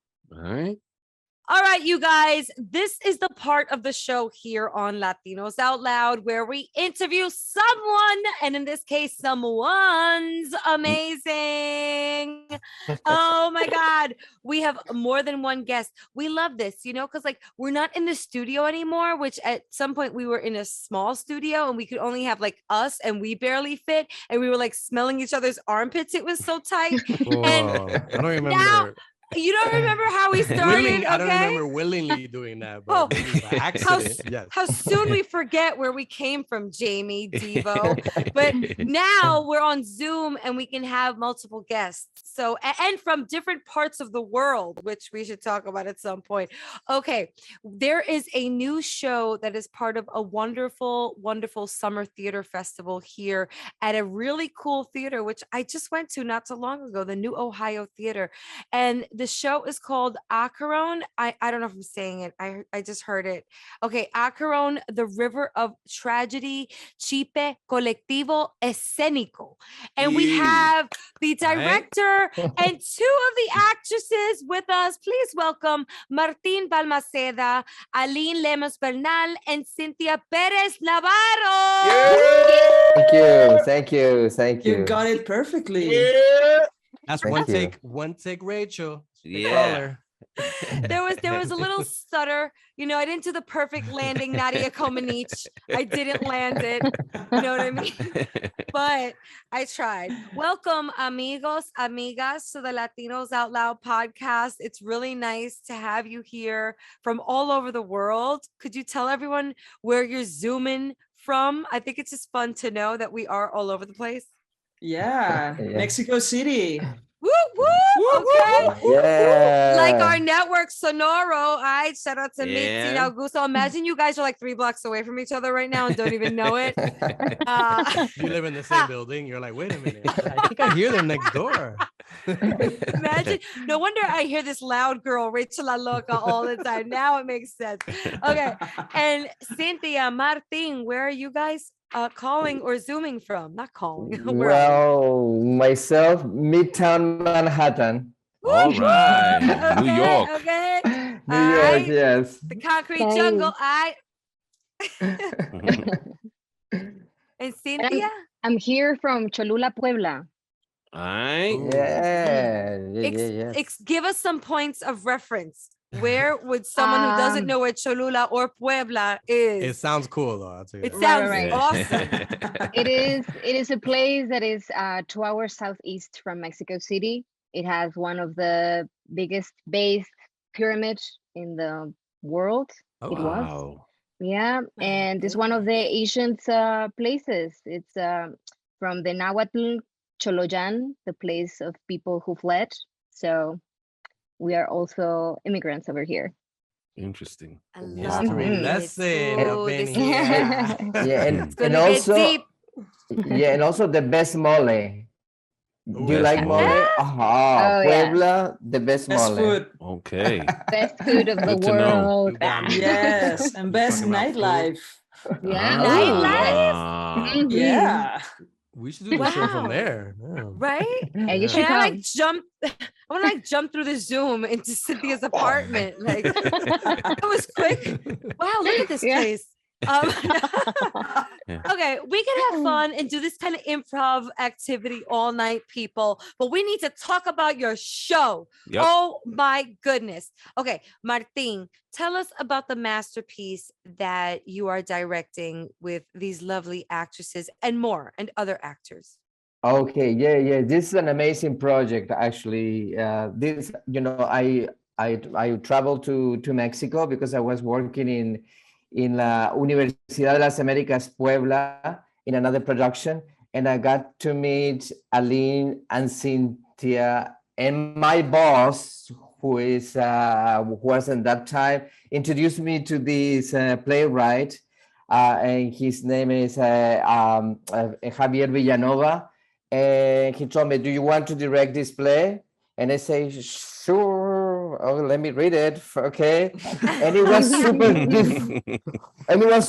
B: All right, you guys, this is the part of the show here on Latinos Out Loud where we interview someone, and in this case, someone's amazing. Oh my God, we have more than one guest. We love this, because we're not in the studio anymore, which at some point we were in a small studio and we could only have us and we barely fit. And we were smelling each other's armpits. It was so tight.
A: Whoa,
B: and
A: I don't remember.
B: Now, you don't remember how we started?
A: I don't remember willingly doing that. But by accident, yes.
B: How soon we forget where we came from, Jamie Devo. But now we're on Zoom and we can have multiple guests. So, and from different parts of the world, which we should talk about at some point. Okay, there is a new show that is part of a wonderful, wonderful summer theater festival here at a really cool theater, which I just went to not so long ago, the New Ohio Theater. And the show is called Acheron. I don't know if I'm saying it. I just heard it. Okay, Acheron, the River of Tragedy, Chipe Colectivo Escénico. And we have the director and 2 of the actresses with us. Please welcome Martín Balmaceda, Aline Lemus Bernal, and Cinthia Pérez Navarro.
D: Yeah. Thank you.
E: You got it perfectly.
C: Yeah.
A: That's one take, Rachel.
C: Yeah.
B: There was a little stutter. I didn't do the perfect landing, Nadia Comaneci. I didn't land it. You know what I mean? But I tried. Welcome, amigos, amigas, to the Latinos Out Loud podcast. It's really nice to have you here from all over the world. Could you tell everyone where you're zooming from? I think it's just fun to know that we are all over the place.
E: Yeah. Mexico City.
B: Woo, woo. Okay.
D: Yeah.
B: Like our network Sonoro. All right. Shout out to Mitzi and
F: Yeah.
B: Augusto. Imagine you guys are like 3 blocks away from each other right now and don't even know it.
A: You live in the same building. You're like, wait a minute. I think I hear them next door.
B: Imagine. No wonder I hear this loud girl, Rachel La Loca, all the time. Now it makes sense. Okay. And Cinthia, Martin, where are you guys calling or zooming from? Not calling. Where are
D: Well, myself, Midtown Manhattan,
B: you?
C: All right. New
B: Okay,
C: York.
B: Okay.
D: New
B: All
D: York.
B: right.
D: Yes.
B: The concrete
G: Same.
B: jungle. And Cinthia?
G: I'm here from Cholula, Puebla.
C: All right.
D: Yes.
B: Give us some points of reference. Where would someone who doesn't know where Cholula or Puebla
A: It
B: is?
A: sounds cool though. I'll tell you
B: It
A: that.
B: sounds
G: right.
B: awesome.
G: It is a place that is 2 hours southeast from Mexico City. It has one of the biggest based pyramids in the world.
A: Oh,
G: It was.
C: Wow.
G: Yeah, and it's one of the ancient places. It's from the Nahuatl Choloyan, the place of people who fled. So we are also immigrants over here.
C: Interesting.
B: I love
A: History
B: it.
A: lesson
B: Ooh,
A: up in
B: this-
A: here.
D: Yeah, and,
B: It's gonna
D: and
B: get
D: also,
B: deep.
D: yeah, and also the best mole. Do you
A: Best
D: like
C: mole.
D: mole?
G: Oh, yeah.
D: Puebla, the best
E: Best
D: mole.
E: food.
C: Okay.
G: Best food of the
C: Good to know.
G: world.
A: You got me.
E: Yes, and best
A: Talking about food.
E: nightlife.
G: Yeah.
B: Nightlife?
C: Ah.
G: Mhm.
E: Yeah.
A: We should do the show from
B: Wow.
A: there. Yeah.
B: Right?
G: Yeah, you
A: Yeah.
G: should
B: Can I
G: come.
B: like jump? I want to like jump through the Zoom into Cynthia's apartment. Like that was quick. Wow, look at this
G: Yeah.
B: place. Okay, we can have fun and do this kind of improv activity all night, people, but we need to talk about your show.
C: Yep.
B: Oh my goodness. Okay, Martin, tell us about the masterpiece that you are directing with these lovely actresses and more and other actors.
D: Okay, yeah. This is an amazing project, actually. This, I traveled to Mexico because I was working in La Universidad de las Américas Puebla in another production, and I got to meet Aline and Cinthia, and my boss, who was at that time, introduced me to this playwright, and his name is Javier Villanova. And he told me, "Do you want to direct this play?" And I say, "Sure. Oh, let me read it." Okay. And it was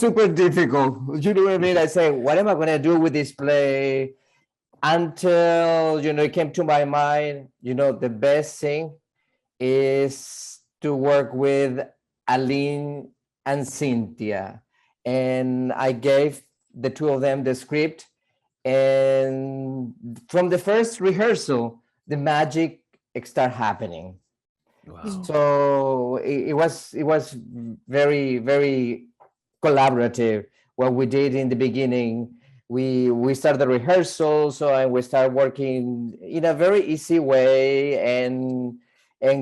D: super difficult. You know what I mean? I say, "What am I going to do with this play?" Until, it came to my mind, the best thing is to work with Aline and Cinthia. And I gave the two of them the script. And from the first rehearsal, the magic started happening.
C: Wow.
D: So it was very, very collaborative. What we did in the beginning, we started the rehearsal, and we started working in a very easy way and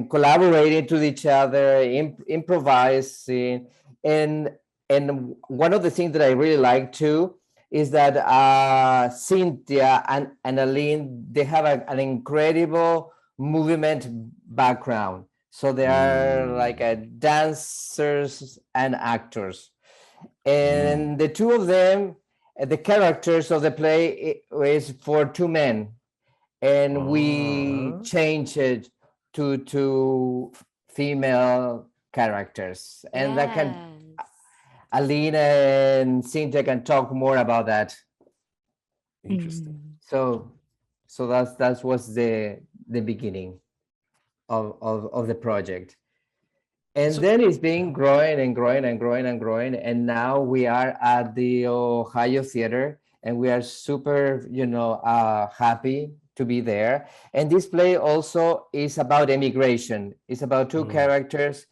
D: collaborating with each other, improvising, and one of the things that I really like too is that Cinthia and Aline, they have an incredible movement background. So they are like dancers and actors. And the two of them, the characters of the play is for two men. And we changed it to female characters. And that can... Aline and Cinthia can talk more about that.
C: Interesting.
D: So that was the beginning of the project, and then it's been growing and growing and growing and growing, and now we are at the Ohio Theater, and we are super happy to be there. And this play also is about immigration. It's about two characters,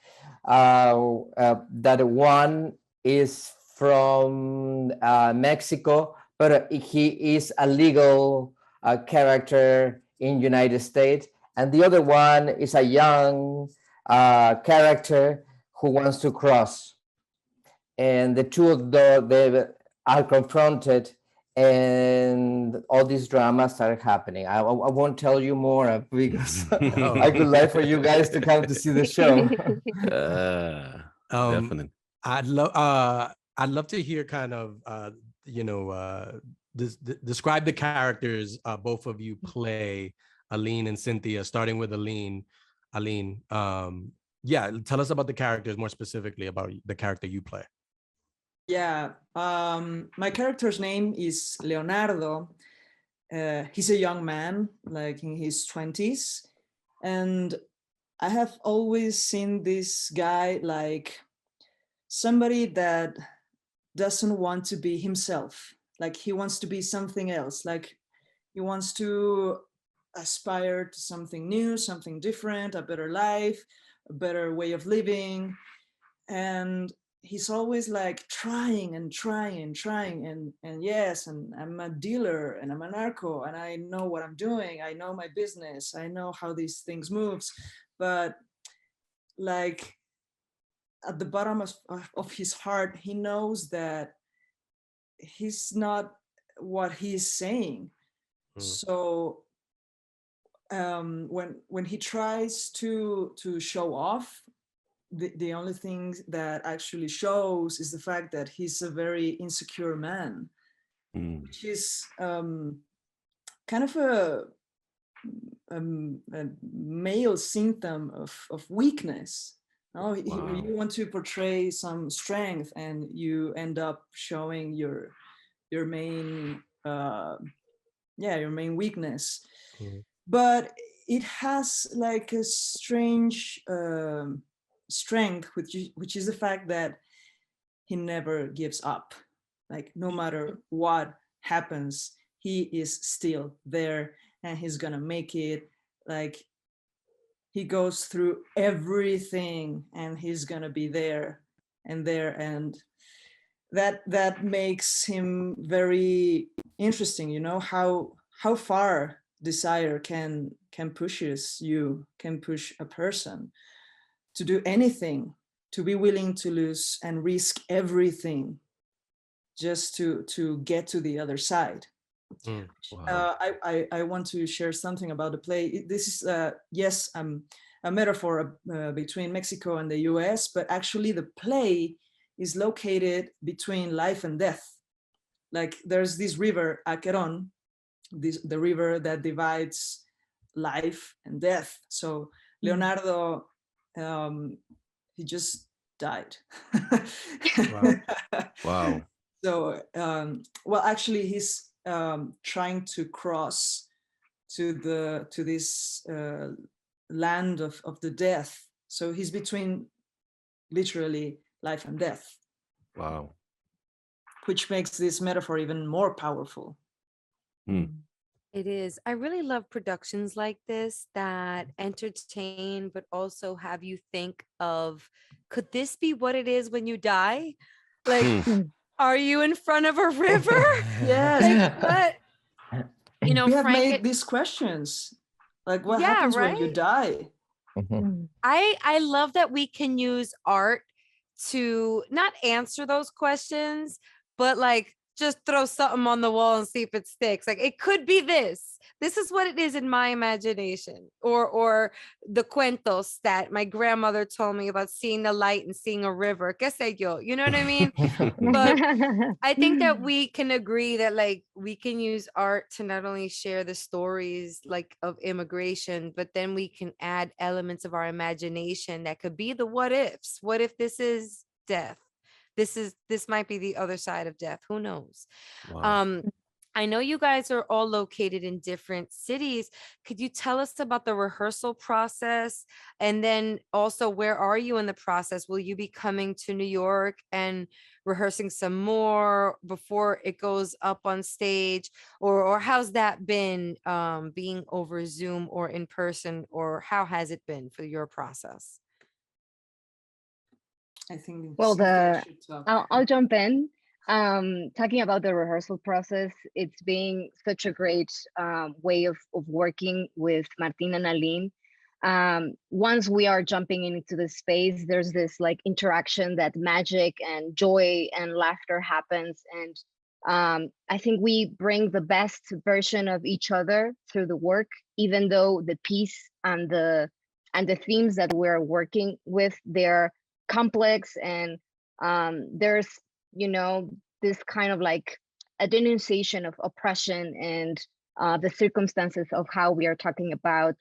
D: that one is from Mexico, but he is a legal character in United States. And the other one is a young character who wants to cross. And the two of them are confronted, and all this drama started happening. I won't tell you more because I would like for you guys to come to see the show.
C: Definitely.
A: I'd love to hear kind of describe the characters both of you play, Aline and Cinthia, starting with Aline. Aline, yeah, tell us about the characters, more specifically about the character you play.
E: Yeah, my character's name is Leonardo. He's a young man, like in his 20s. And I have always seen this guy like somebody that doesn't want to be himself. Like he wants to be something else. Like he wants to aspire to something new, something different, a better life, a better way of living. And he's always like trying and yes, and I'm a dealer and I'm a narco and I know what I'm doing. I know my business. I know how these things moves. But like at the bottom of his heart, he knows that he's not what he's saying. So when he tries to show off, the only thing that actually shows is the fact that he's a very insecure man, which is kind of a male symptom of weakness. No, you want to portray some strength, and you end up showing your main your main weakness. But it has like a strange strength, which is the fact that he never gives up. Like no matter what happens, he is still there and he's gonna make it. Like he goes through everything and he's gonna be there, and that makes him very interesting. You know how far desire can push a person to do anything, to be willing to lose and risk everything just to get to the other side. I want to share something about the play. This is yes, a metaphor between Mexico and the US, but actually the play is located between life and death. Like there's this river, Acheron, the river that divides life and death. So Leonardo, he just died.
C: Wow.
E: So, well, actually, he's trying to cross to this land of the death. So he's between literally life and death.
C: Wow.
E: Which makes this metaphor even more powerful.
B: It is. I really love productions like this that entertain, but also have you think of, could this be what it is when you die? Like, are you in front of a river?
E: Yes.
B: Like, what? You know,
E: we have
B: Frank,
E: made these questions. Like, what happens when you die?
B: I love that we can use art to not answer those questions, but like just throw something on the wall and see if it sticks. Like it could be this. This is what it is in my imagination, or the cuentos that my grandmother told me about seeing the light and seeing a river. ¿Qué sé yo? You know what I mean? But I think that we can agree that like we can use art to not only share the stories like of immigration, but then we can add elements of our imagination that could be the what ifs. What if this is death? This might be the other side of death. Who knows?
C: Wow.
B: I know you guys are all located in different cities. Could you tell us about the rehearsal process? And then also, where are you in the process? Will you be coming to New York and rehearsing some more before it goes up on stage? Or how's that been, being over Zoom or in person? Or how has it been for your process?
E: I think
G: Well,
E: Cinthia should talk.
G: I'll jump in. Talking about the rehearsal process, it's being such a great way of working with Martin and Aline. Once we are jumping into the space, there's this like interaction that magic and joy and laughter happens, and I think we bring the best version of each other through the work, even though the piece and the themes that we're working with, they're complex, and there's, you know, this kind of like a denunciation of oppression and the circumstances of how we are talking about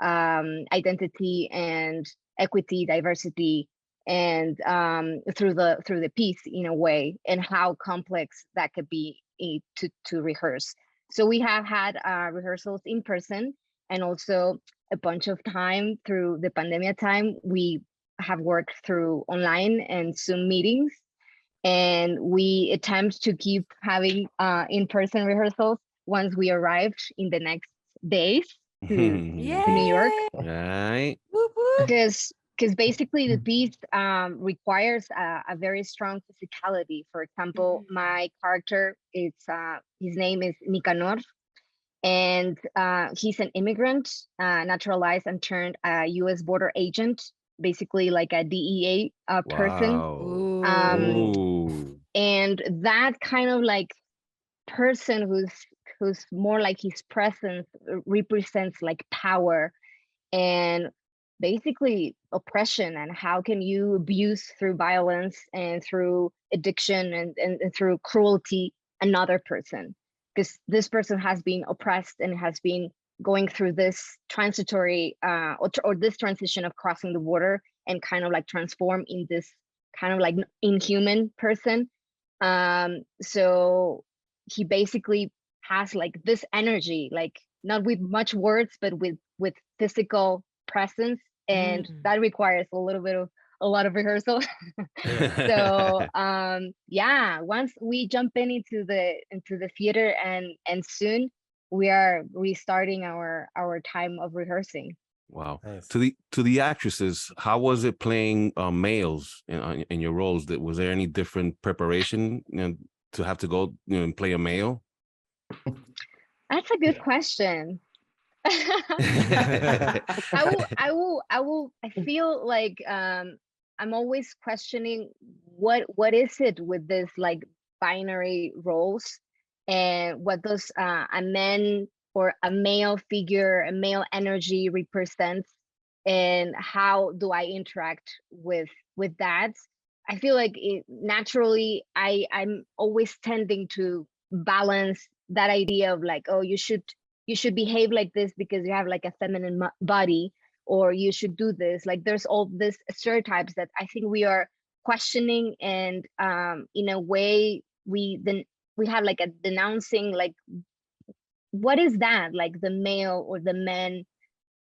G: identity and equity, diversity, and through the piece in a way, and how complex that could be to rehearse. So we have had rehearsals in person, and also a bunch of time through the pandemic time. We have worked through online and Zoom meetings, and we attempt to keep having in-person rehearsals once we arrived in the next days to New York.
C: Right.
G: Because basically the piece requires a very strong physicality. For example, my character, it's his name is Nicanor, and he's an immigrant, naturalized and turned a U.S. border agent, basically like a DEA person. And that kind of like person who's more like his presence represents like power and basically oppression, and how can you abuse through violence and through addiction and through cruelty another person, because this person has been oppressed and has been going through this transitory or this transition of crossing the border and kind of like transform in this kind of like inhuman person. So he basically has like this energy, like not with much words, but with physical presence, and that requires a lot of rehearsal. So yeah, once we jump into the theater, and soon we are restarting our time of rehearsing.
C: Wow. Nice. To the actresses, how was it playing males in your roles? Was there any different preparation, you know, to have to go, you know, and play a male?
G: That's a good question. I feel like I'm always questioning what is it with this like binary roles, and what does a man or a male figure, a male energy represents, and how do I interact with that. I feel like naturally I'm always tending to balance that idea of like, oh, you should behave like this because you have like a feminine body, or you should do this. Like there's all this stereotypes that I think we are questioning, and in a way we have like a denouncing, like what is that, like the male or the man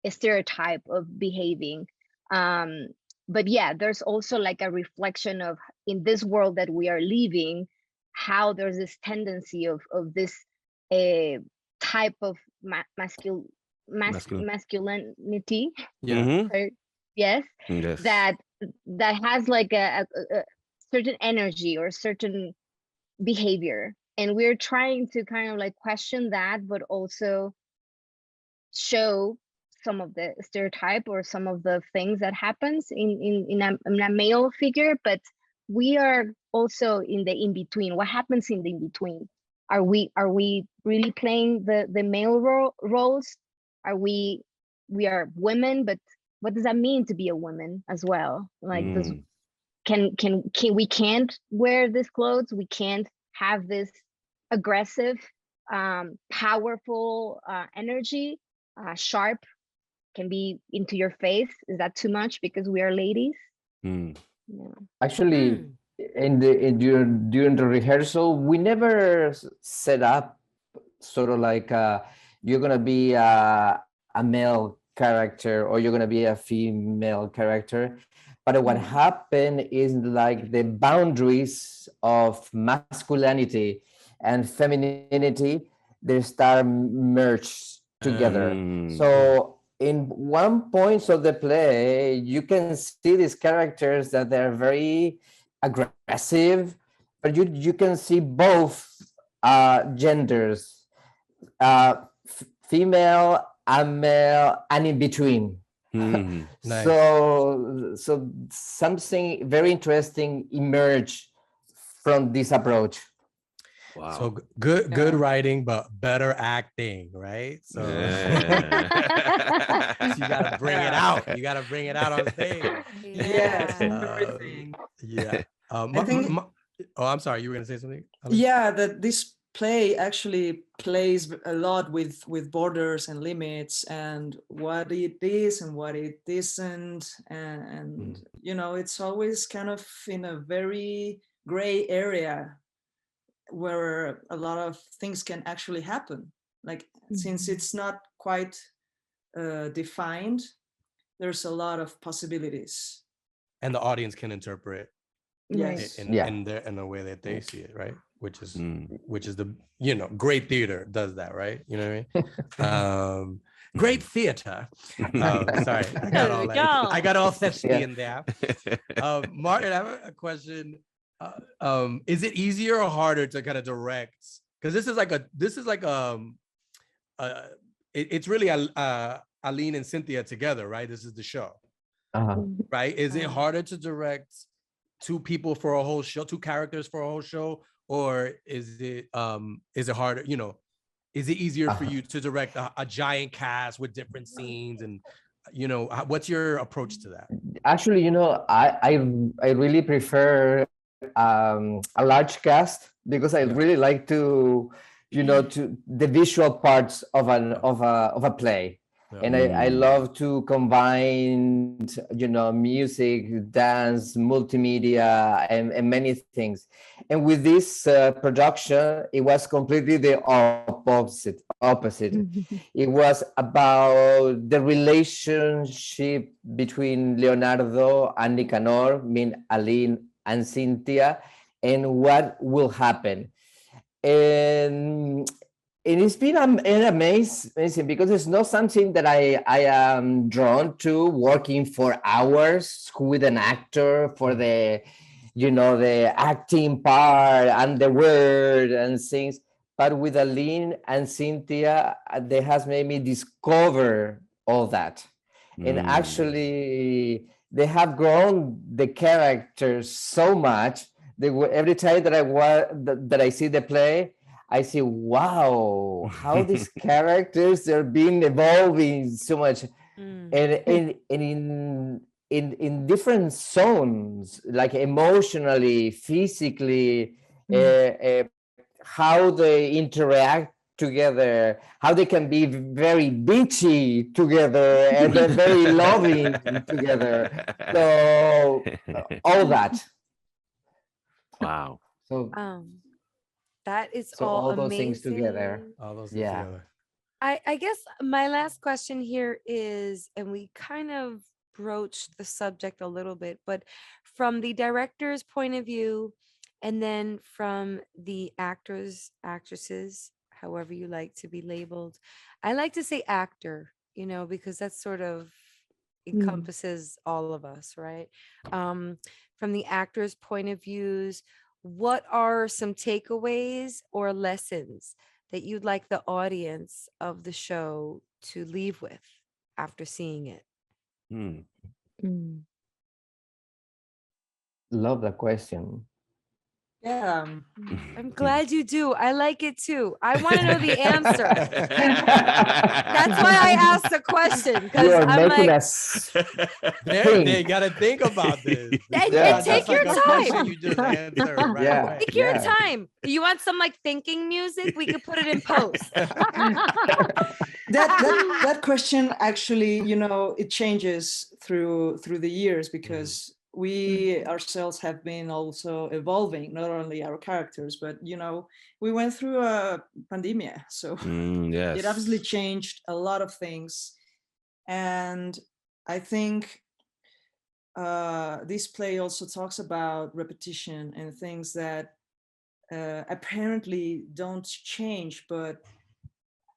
G: stereotype of behaving. But yeah, there's also like a reflection of, in this world that we are living, how there's this tendency of this type of masculinity.
H: Yeah.
G: Yes. That has like a certain energy or certain behavior, and we're trying to kind of like question that, but also show some of the stereotype or some of the things that happens in a male figure. But we are also in the in-between. What happens in the in-between? Are we really playing the male roles? We are women, but what does that mean to be a woman as well? Like we can't wear this clothes. We can't have this aggressive, powerful energy, sharp, can be into your face. Is that too much because we are ladies?
D: Yeah. Actually, during the rehearsal, we never set up sort of like you're gonna be a male character or you're gonna be a female character. But what happened is like the boundaries of masculinity and femininity, they start merged together. So in one point of the play, you can see these characters that they're very aggressive, but you can see both genders, female and male, and in between. Nice. So something very interesting emerged from this approach.
C: Wow.
A: So good
E: Yeah.
A: writing, but better acting, right? So,
C: Yeah.
A: so you gotta bring it out. You gotta bring it out on stage.
E: Yes,
B: Yeah.
E: everything.
A: Yeah.
E: I think
A: Oh, I'm sorry. You were gonna say something? Aline?
E: yeah, that this play actually plays a lot with borders and limits and what it is and what it isn't, and you know, it's always kind of in a very gray area where a lot of things can actually happen. Like since it's not quite defined, there's a lot of possibilities.
A: And the audience can interpret
E: Yes.
A: in in a way that they see it, right? Which is the, you know, great theater does that, right? You know what I mean? Great theater. Sorry, I got all thespian there. Martin, I have a question. Is it easier or harder to kind of direct? Because it's really Aline and Cinthia together, right? This is the show, right? Is it harder to direct two people for a whole show, two characters for a whole show, or is it harder? You know, is it easier for you to direct a giant cast with different scenes, and you know, what's your approach to that?
D: Actually, you know, I really prefer a large cast because I really like to, you know, to the visual parts of a play. And I love to combine, you know, music, dance, multimedia, and many things. And with this production, it was completely the opposite. It was about the relationship between Leonardo and Nicanor, mean Aline and Cinthia, and what will happen. And it's been amazing because it's not something that I am drawn to, working for hours with an actor for the, you know, the acting part and the word and things. But with Aline and Cinthia, they has made me discover all that. And actually, they have grown the characters so much. Every time that I see the play, I say, wow, how these characters are being evolving so much, and in different zones, like emotionally, physically, how they interact together, how they can be very bitchy together, and then very loving together. So all that.
C: Wow.
D: So
B: that is
D: so
B: all
D: those things
B: amazing.
D: together.
A: All those things together.
B: I guess my last question here is, and we kind of broached the subject a little bit, but from the director's point of view, and then from the actors, actresses, however you like to be labeled, I like to say actor, you know, because that's sort of encompasses all of us, right? From the actor's point of views, what are some takeaways or lessons that you'd like the audience of the show to leave with after seeing it?
D: Love the question.
E: Yeah.
B: I'm glad you do. I like it too. I want to know the answer. That's why I asked the question, because I'm
D: making
B: like,
D: us
A: they gotta think about this.
B: and take your time.
A: You just answer right away.
B: Take your time. You want some like thinking music? We could put it in post.
E: that question actually, you know, it changes through the years because we ourselves have been also evolving, not only our characters, but you know, we went through a pandemic, so it obviously changed a lot of things. And I think this play also talks about repetition and things that apparently don't change, but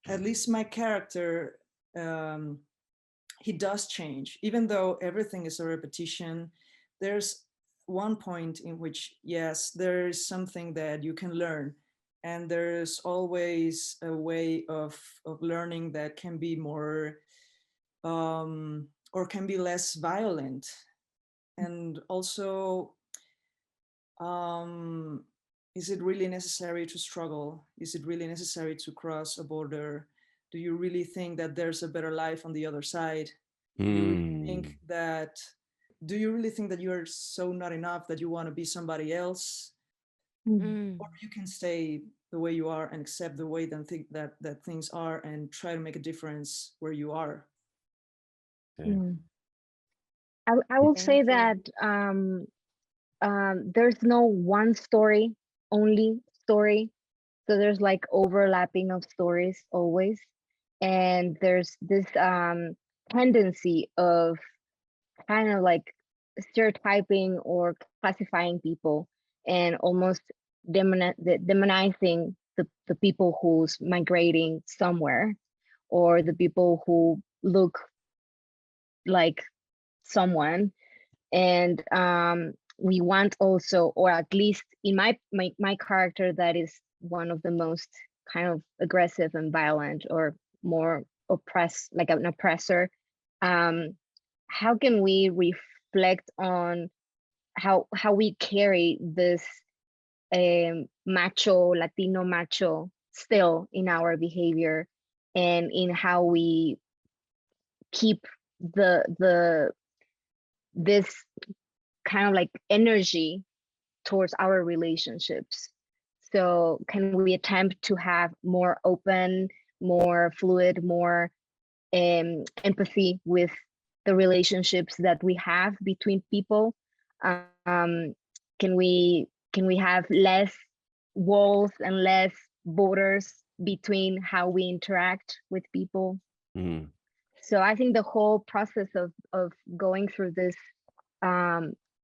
E: at least my character, he does change. Even though everything is a repetition, there's one point in which, yes, there is something that you can learn. And there's always a way of learning that can be more, or can be less violent. And also, is it really necessary to struggle? Is it really necessary to cross a border? Do you really think that there's a better life on the other side? Do you really think that you're so not enough that you want to be somebody else? Or you can stay the way you are and accept the way that things are and try to make a difference where you are.
G: I will
B: Thank
G: say
B: you.
G: that there's no one story, only story. So there's like overlapping of stories always. And there's this tendency of kind of like stereotyping or classifying people and almost demonizing the people who's migrating somewhere, or the people who look like someone. And we want also, or at least in my character, that is one of the most kind of aggressive and violent, or more like an oppressor. How can we reflect on how we carry this Latino macho still in our behavior, and in how we keep this kind of like energy towards our relationships? So can we attempt to have more open, more fluid, more empathy with the relationships that we have between people? Can we have less walls and less borders between how we interact with people? So I think the whole process of going through this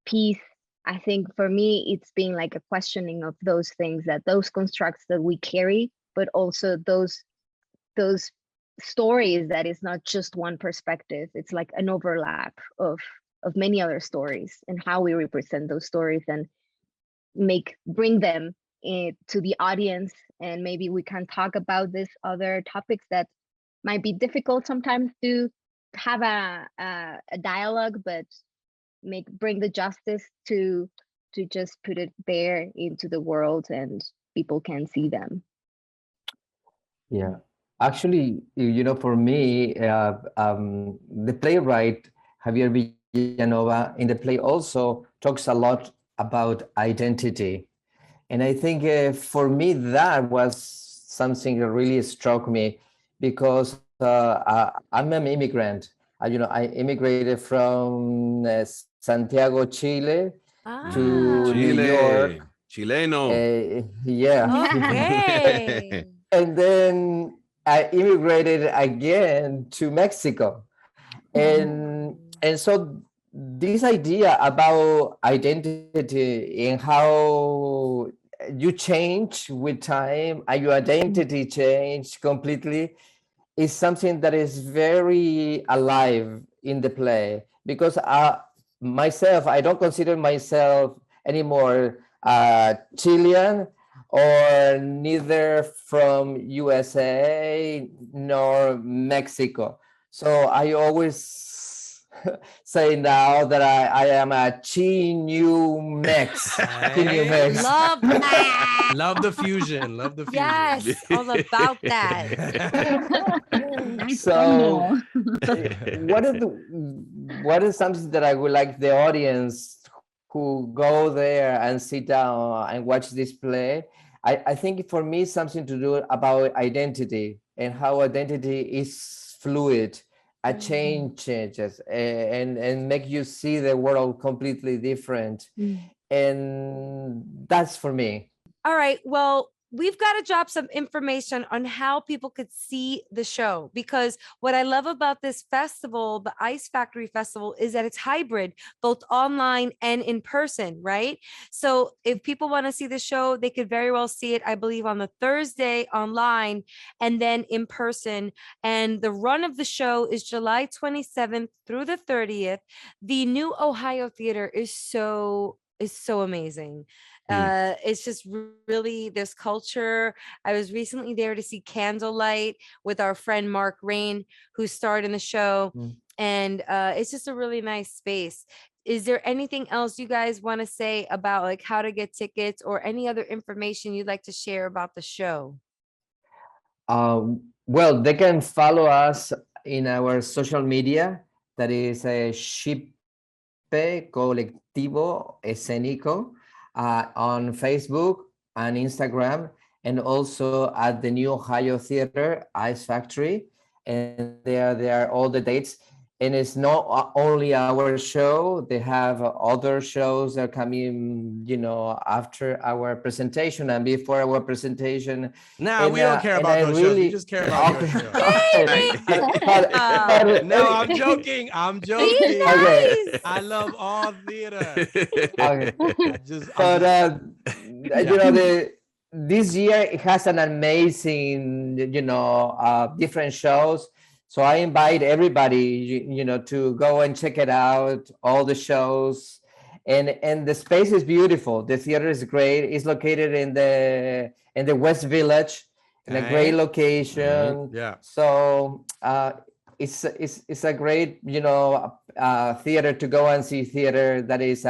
G: piece, I think for me, it's been like a questioning of those things, that those constructs that we carry, but also those stories that is not just one perspective. It's like an overlap of many other stories, and how we represent those stories and bring them to the audience. And maybe we can talk about these other topics that might be difficult sometimes to have a dialogue, but bring the justice to just put it there into the world, and people can see them.
D: Yeah, actually, for me, the playwright Javier Villanova in the play also talks a lot about identity. And I think for me, that was something that really struck me, because I'm an immigrant. I immigrated from Santiago, Chile, to New York.
C: Chileno.
D: Yeah.
B: Okay.
D: And then I immigrated again to Mexico. And so this idea about identity and how you change with time and your identity change completely is something that is very alive in the play, because myself, I don't consider myself anymore Chilean, or neither from USA nor Mexico. So I always say now that I am a Chi-New Mex. Chi-New Mex.
B: Love that.
A: Love the fusion. Love the fusion.
B: Yes, all about that.
D: So what is something that I would like the audience who go there and sit down and watch this play? I think for me, something to do about identity, and how identity is fluid. A changes and make you see the world completely different. And that's for me.
B: All right. Well, we've got to drop some information on how people could see the show, because what I love about this festival, the Ice Factory Festival, is that it's hybrid, both online and in person, right? So if people want to see the show, they could very well see it, I believe, on the Thursday online and then in person. And the run of the show is July 27th through the 30th. The New Ohio Theater is so amazing. It's just really this culture. I was recently there to see Candlelight with our friend Mark Rain, who starred in the show. And it's just a really nice space. is there anything else you guys want to say about like how to get tickets or any other information you'd like to share about the show?
D: Well, they can follow us in our social media. That is a Shipe Colectivo Escénico on Facebook and Instagram, and also at the New Ohio Theater, Ice Factory. And there are all the dates. And it's not only our show, they have other shows that are coming, after our presentation and before our presentation.
A: Nah,
D: and,
A: we don't care about those shows. We just care about your show. No, I'm joking. I'm joking.
B: Nice.
A: I love all theater.
D: Okay. This year it has an amazing, different shows. So I invite everybody, to go and check it out, all the shows, and the space is beautiful. The theater is great. It's located in the West Village, in a great location.
A: Yeah.
D: So it's a great, theater to go and see theater that is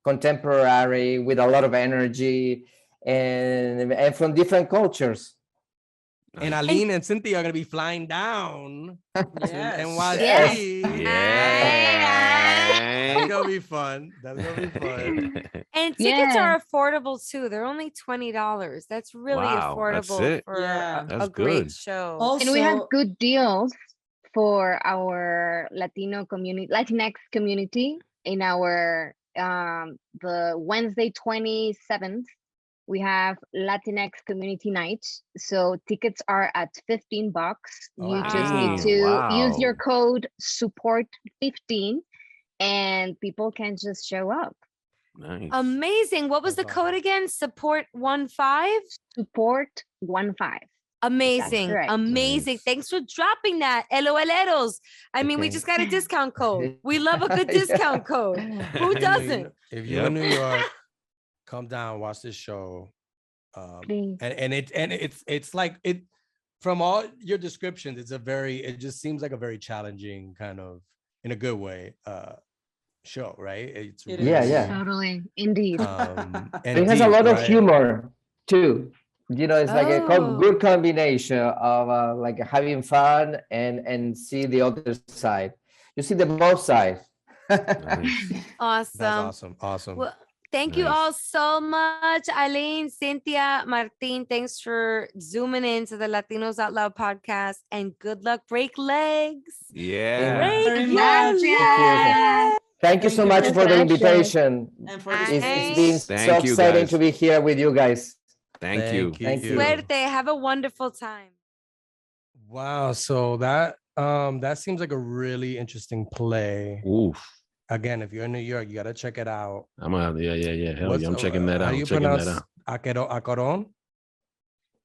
D: contemporary with a lot of energy and from different cultures.
A: And Aline and Cinthia are going to be flying down to NYC.
B: Yes.
A: That's going to be fun.
B: And tickets are affordable too. They're only $20. That's really affordable for a great show.
E: Also,
G: and we have good deals for our Latinx community in our the Wednesday 27th. We have Latinx Community Night. So tickets are at $15. You just need to use your code support15 and people can just show up.
C: Nice.
B: Amazing. What was the code again? Support15?
G: Support15.
B: Amazing. Amazing.
C: Nice.
B: Thanks for dropping that. LOLeros. I mean, we just got a discount code. We love a good discount code. Who doesn't?
A: If you're in New York, come down, watch this show. It's like it from all your descriptions, it just seems like a very challenging kind of, in a good way, show, right? It's really,
G: totally, indeed.
D: And it has a lot of humor too. It's like a good combination of like having fun and see the other side. You see the both sides.
B: Awesome.
A: Awesome.
B: Well, thank you all so much. Aline, Cinthia, Martin, thanks for zooming into the Latinos Out Loud podcast, and good luck. Break legs.
C: Yeah.
D: Thank you so much for the invitation.
E: And for
D: It's been so exciting to be here with you guys.
C: Thank you.
B: Suerte. Have a wonderful time.
A: Wow. So that seems like a really interesting play.
C: Oof.
A: Again, if you're in New York, you gotta check it out.
C: I'm out. Yeah. Hell yeah, I'm checking that out.
A: How do you pronounce Acheron?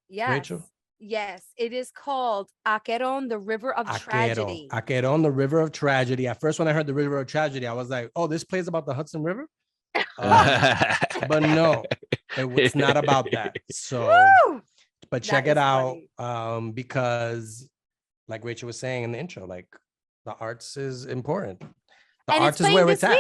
B: Yes.
A: Rachel?
B: Yes, it is called Acheron, the River of Tragedy.
A: Acheron, the River of Tragedy. At first, when I heard the River of Tragedy, I was like, oh, this plays about the Hudson River? But no, it's not about that. So, but check it out because, like Rachel was saying in the intro, like the arts is important. The arts is where it's at.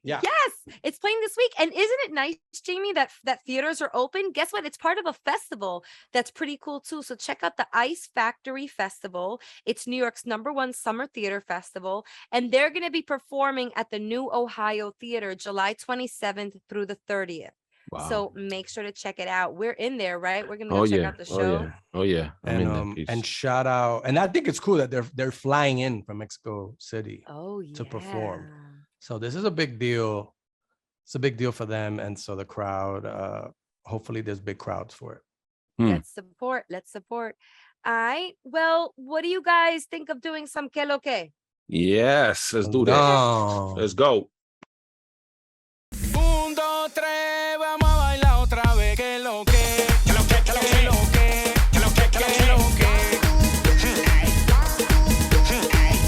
A: Yeah.
B: Yes, it's playing this week. And isn't it nice, Jamie, that theaters are open? Guess what? It's part of a festival that's pretty cool too. So check out the Ice Factory Festival. It's New York's #1 summer theater festival. And they're going to be performing at the New Ohio Theater July 27th through the 30th. Wow. So make sure to check it out. We're in there, right? We're going to go check out the show.
C: Oh yeah.
A: And shout out. And I think it's cool that they're flying in from Mexico City to perform. So this is a big deal. It's a big deal for them. And so the crowd, hopefully there's big crowds for it.
B: Let's support. All right. Well, what do you guys think of doing some que lo que?
C: Yes, let's do that. Let's go.
F: 1, 2, 3, vamos a bailar otra vez. Que lo que, que lo que, que lo que, que lo que, que lo que, que lo que.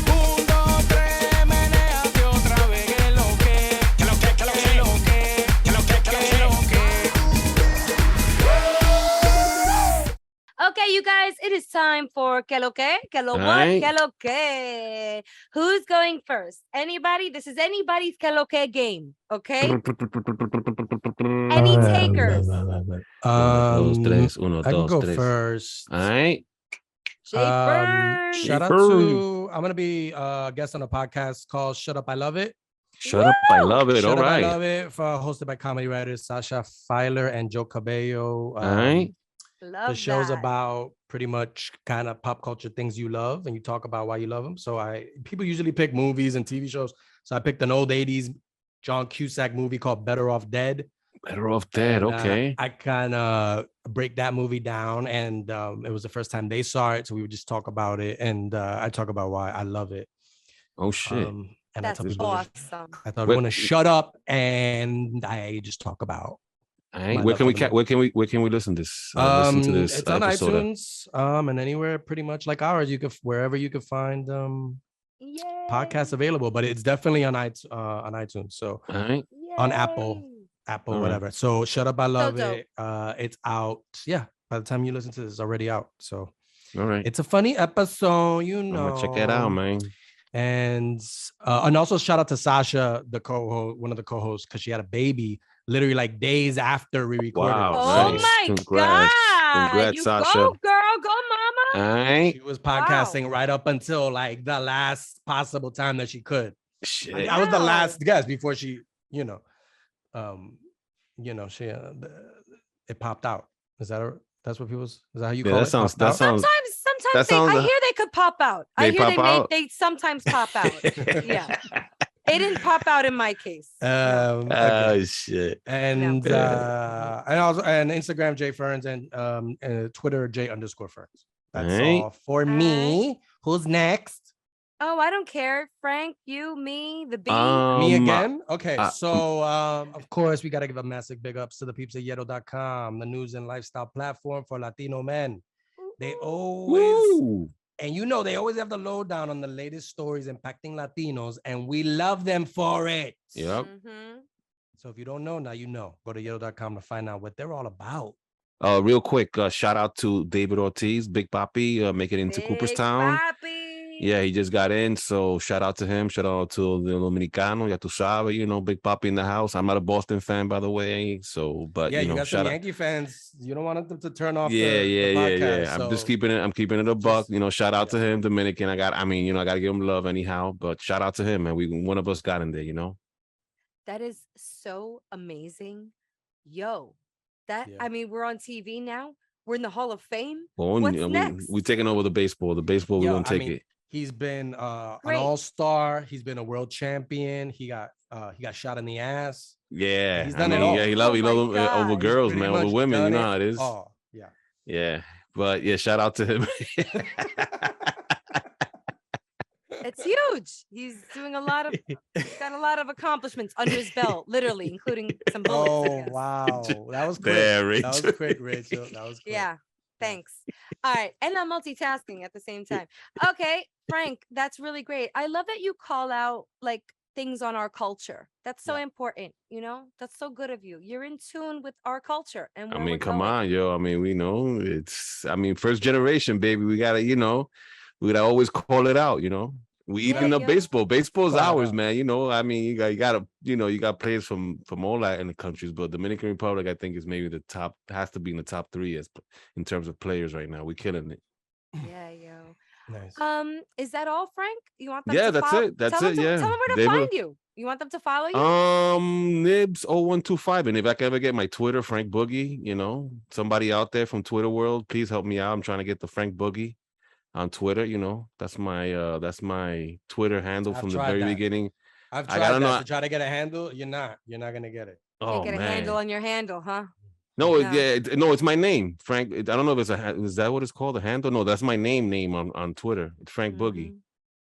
F: 1, 2, 3, menéate otra vez. Que lo que, que lo que, que lo que, que lo que, que lo que, que lo que.
B: Okay, you guys, it is time for que lo que what,
C: Alright.
B: que lo que. Who's going first? Anybody? This is anybody's que lo que game, okay? Any takers?
C: Uno, dos, tres. Uno,
A: I can
C: dos,
A: go
C: tres.
A: first.
C: All right.
B: Jake Burns.
A: Shout out to, I'm gonna be a guest on a podcast called Shut Up, I Love It.
C: Shut up, I love it.
A: Shut
C: All
A: Up,
C: right.
A: I Love It, hosted by comedy writers Sasha Filer and Joe Cabello.
C: All right.
B: Love
A: The show's
B: that.
A: about pretty much kind of pop culture things you love, and you talk about why you love them. So people usually pick movies and TV shows. So I picked an old 80s John Cusack movie called Better Off Dead.
C: Better Off Dead.
A: And,
C: Okay.
A: I kind of break that movie down, and it was the first time they saw it, so we would just talk about it, and I talk about why I love it.
C: Oh shit.
A: And
B: That's
A: I tell people,
B: awesome.
A: I thought we want to shut up, and I just talk about.
C: All right.
A: my
C: Where
A: love
C: can we
A: for the
C: where can we listen to this? Listen to this
A: It's on
C: episode.
A: iTunes, and anywhere pretty much like ours. You could wherever you could find
B: Yay.
A: podcasts available, but it's definitely on iTunes. So
C: All right.
A: on Apple,
C: All right.
A: whatever. So Shut Up, I Love
B: dope.
A: It. It's out. Yeah, by the time you listen to this, it's already out. So
C: All right.
A: it's a funny episode, you
C: I'm
A: know.
C: gonna check it out, man.
A: And also shout out to Sasha, the co-host, one of the co-hosts, because she had a baby literally like days after we recorded.
C: Wow.
B: Oh
C: Nice.
B: my
C: Congrats.
B: God.
C: Congrats,
B: You
C: Sasha.
B: go, girl. Go, mama.
C: All right.
A: She was podcasting right up until like the last possible time that she could.
C: Shit.
A: I was the
B: Wow.
A: last guest before she, she it popped out. That's what people? Is that how you
C: Yeah,
A: call
C: that
A: it?
C: sounds-
A: Popped
C: that
A: out?
C: sounds-
B: Sometimes
C: that
B: they, I
C: sounds-
B: hear they could pop out. I
C: They
B: hear
C: pop out?
B: they sometimes pop out. Yeah. They didn't pop out in my case. No.
A: Okay.
C: Oh shit.
A: And Instagram Jay Ferns and Twitter J_Ferns. That's
C: Alright.
A: all for me. Who's next?
B: Oh, I don't care. Frank, you, me, the bee.
A: Me again? Okay,
C: uh,
A: so of course we gotta give a massive big ups to the peeps at Yetto.com, the news and lifestyle platform for Latino men. They always
C: Woo.
A: and they always have the lowdown on the latest stories impacting Latinos, and we love them for it.
C: Yep.
B: Mhm.
A: So if you don't know, now you know. Go to Yetto.com to find out what they're all about.
C: Real quick, shout out to David Ortiz, Big Papi, making it into
B: Big
C: Cooperstown.
B: Papi.
C: Yeah, he just got in, so shout out to him. Shout out to the Dominicano, ya tu sabes, Big Papi in the house. I'm not a Boston fan, by the way, so but
A: Yeah, you got some
C: shout out.
A: Yankee fans. You don't want them to turn off.
C: Yeah.
A: the podcast,
C: I'm just
A: so-
C: keeping it. I'm keeping it a buck.
A: Just-
C: Shout out to him, Dominican. I gotta give him love anyhow. But shout out to him, man. One of us got in there,
B: That is so amazing. Yo, that
A: Yeah.
B: I mean, we're on TV now. We're in the Hall of Fame.
C: Well,
B: What's
C: we
B: next?
C: taking over the baseball. The baseball, we're
A: Yo,
C: gonna
A: I
C: take
A: mean,
C: it.
A: He's been an
B: Great.
A: all-star. He's been a world champion. He got shot in the ass.
C: Yeah,
A: he's done it all.
C: Yeah, he
B: Oh
C: love
B: my
C: over
B: God.
C: girls,
A: Pretty
C: man,
A: much
C: over women. You
A: done
C: know how it is.
A: all. Yeah.
C: Yeah, but yeah, shout out to him.
B: It's huge. He's doing he's got a lot of accomplishments under his belt, literally, including some bullets. I
A: Oh
B: guess.
A: wow, that was quick.
C: There,
A: That was
C: Rachel.
A: quick, Rachel. That was quick.
B: Yeah. Thanks. All right. And I'm multitasking at the same time. Okay, Frank, that's really great. I love that you call out like things on our culture. That's so
A: Yeah.
B: important, That's so good of you. You're in tune with our culture and
C: I
B: where
C: mean,
B: we're
C: come
B: going.
C: on, yo. I mean, we know first generation, baby. We gotta, we gotta always call it out, We
B: Yeah,
C: eating up
B: yo.
C: baseball. Baseball's
A: Call it
C: ours,
A: out.
C: man. I mean, you got players from all Latin countries, but Dominican Republic, I think, is maybe has to be in the top 3 in terms of players right now. We're killing it.
B: Yeah, yo.
A: Nice.
B: Is that all, Frank? You want them
C: Yeah,
B: to
C: that's
B: follow?
C: it. That's
B: tell
C: it.
B: them
C: Yeah.
B: Tell them where to
C: David-
B: find you. You want them to follow you?
C: Nibs 0125. And if I can ever get my Twitter, Frank Boogie, somebody out there from Twitter world, please help me out. I'm trying to get the Frank Boogie on Twitter. That's my Twitter handle
A: I've
C: from the
A: tried
C: very
A: that.
C: beginning.
A: I've
C: I
A: tried
C: gotta
A: that
C: know-
A: to try to get a handle. You're not gonna get it.
C: Oh
B: Can't get a
C: man.
B: handle on your handle, huh?
C: No,
B: No.
C: no, it's my name, Frank. I don't know if it's is that what it's called, a handle? No, that's my name on Twitter. It's Frank Boogie.
B: Mhm.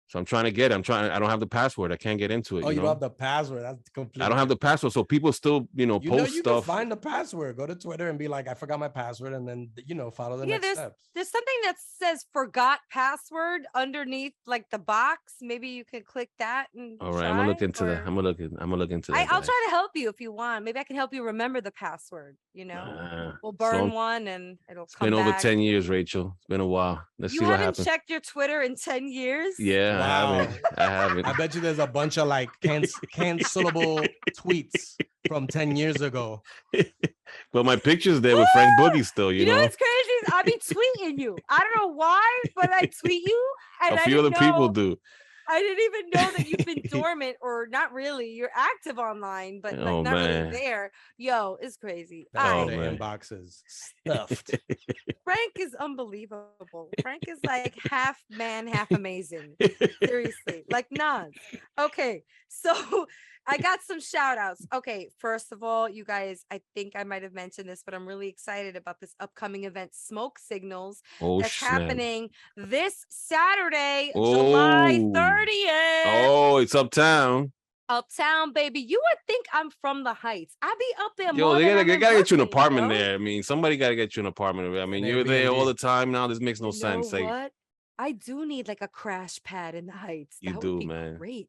C: So I'm trying to get it. I don't have the password. I can't get into it.
A: Oh, you
C: know?
A: don't have the password. That's completely.
C: I don't have the password. So people still, post
A: you
C: stuff.
A: can find the password. Go to Twitter and be like, I forgot my password. And then, follow the next steps.
B: There's something that says forgot password underneath like the box. Maybe you could click that and
C: all right, I'm gonna look into that. I'm gonna look into that.
B: I'll try to help you if you want. Maybe I can help you remember the password. We'll burn one and it'll come back.
C: It's been over 10 years, Rachel. It's been a while. Let's see what happens.
B: You haven't checked your Twitter in 10 years?
C: Yeah,
A: wow.
C: I haven't.
A: I bet you there's a bunch of like cancelable tweets from 10 years ago.
C: But my picture's there with Frank Boogie still, you know?
B: You know what's crazy? I be tweeting you. I don't know why, but I tweet you. And
C: a few other people do.
B: I didn't even know that you've been dormant, or not really. You're active online, but like not really there. Yo, it's crazy.
A: The inbox is stuffed.
B: Frank is unbelievable. Frank is like half man, half amazing. Seriously, like Nas. Okay, so I got some shout outs. Okay, first of all, you guys, I think I might have mentioned this, but I'm really excited about this upcoming event, Smoke Signals, that's happening this Saturday, July 30th.
C: Oh, it's uptown.
B: Uptown, baby. You would think I'm from the Heights. I be up there.
C: Yo, they gotta get you an apartment there. I mean, somebody gotta get you an apartment. I mean, you're there all the time now. This makes no sense.
B: What? I do need like a crash pad in the Heights.
C: You
B: that
C: do,
B: would be
C: man.
B: Great.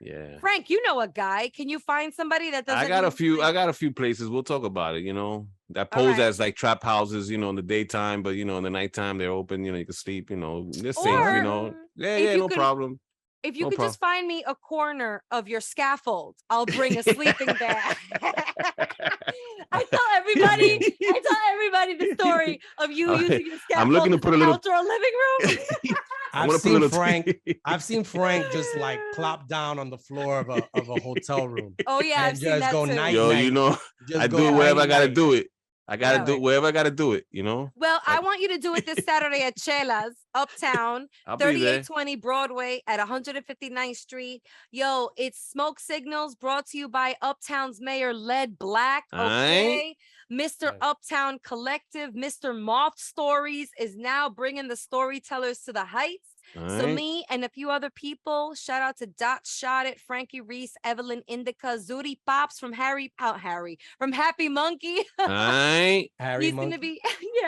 C: Yeah.
B: Frank, you know a guy. Can you find somebody that doesn't?
C: I got a few places. We'll talk about it, that pose as like trap houses, in the daytime, but in the nighttime they're open, you can sleep, they're safe, Yeah, no problem.
B: If you could just find me a corner of your scaffold, I'll bring a sleeping bag. I tell everybody the story of you using your scaffold.
C: I'm looking to put a little
B: outdoor living room.
A: I've seen Frank just like plop down on the floor of a hotel room.
B: Oh yeah,
A: and just go night.
C: Yo, I do it wherever I gotta do it. I gotta do it wherever I gotta do it,
B: Well, I want you to do it this Saturday at Chelas, Uptown, 3820 Broadway at 159th Street. Yo, it's Smoke Signals brought to you by Uptown's Mayor Led Black. Okay. Mr. Uptown Collective, Mr. Moth Stories is now bringing the storytellers to the Heights. So me and a few other people, shout out to Dot Shot It, Frankie Reese, Evelyn Indica, Zuri Pops from from Happy Monkey.
C: Harry
B: He's gonna be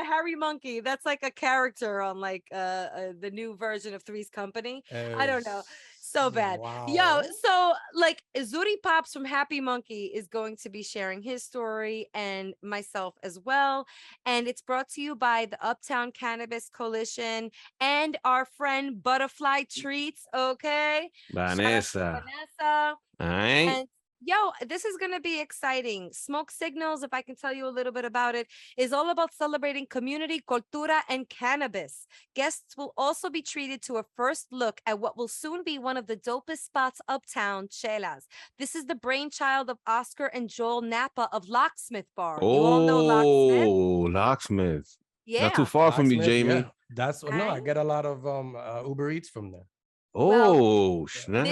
B: Harry Monkey. That's like a character on like the new version of Three's Company. I don't know. So bad.
A: Wow.
B: Yo, so like Zuri Pops from Happy Monkey is going to be sharing his story and myself as well. And it's brought to you by the Uptown Cannabis Coalition and our friend Butterfly Treats. Okay.
C: Vanessa.
B: All
C: right.
B: And yo, this is going to be exciting. Smoke Signals, if I can tell you a little bit about it, is all about celebrating community, cultura, and cannabis. Guests will also be treated to a first look at what will soon be one of the dopest spots uptown, Chelas. This is the brainchild of Oscar and Joel Napa of Locksmith Bar. You all know Locksmith?
C: Oh, Locksmith.
B: Yeah.
C: Not too far from you, Jamie.
A: Yeah. I get a lot of Uber Eats from there.
C: Oh, snap.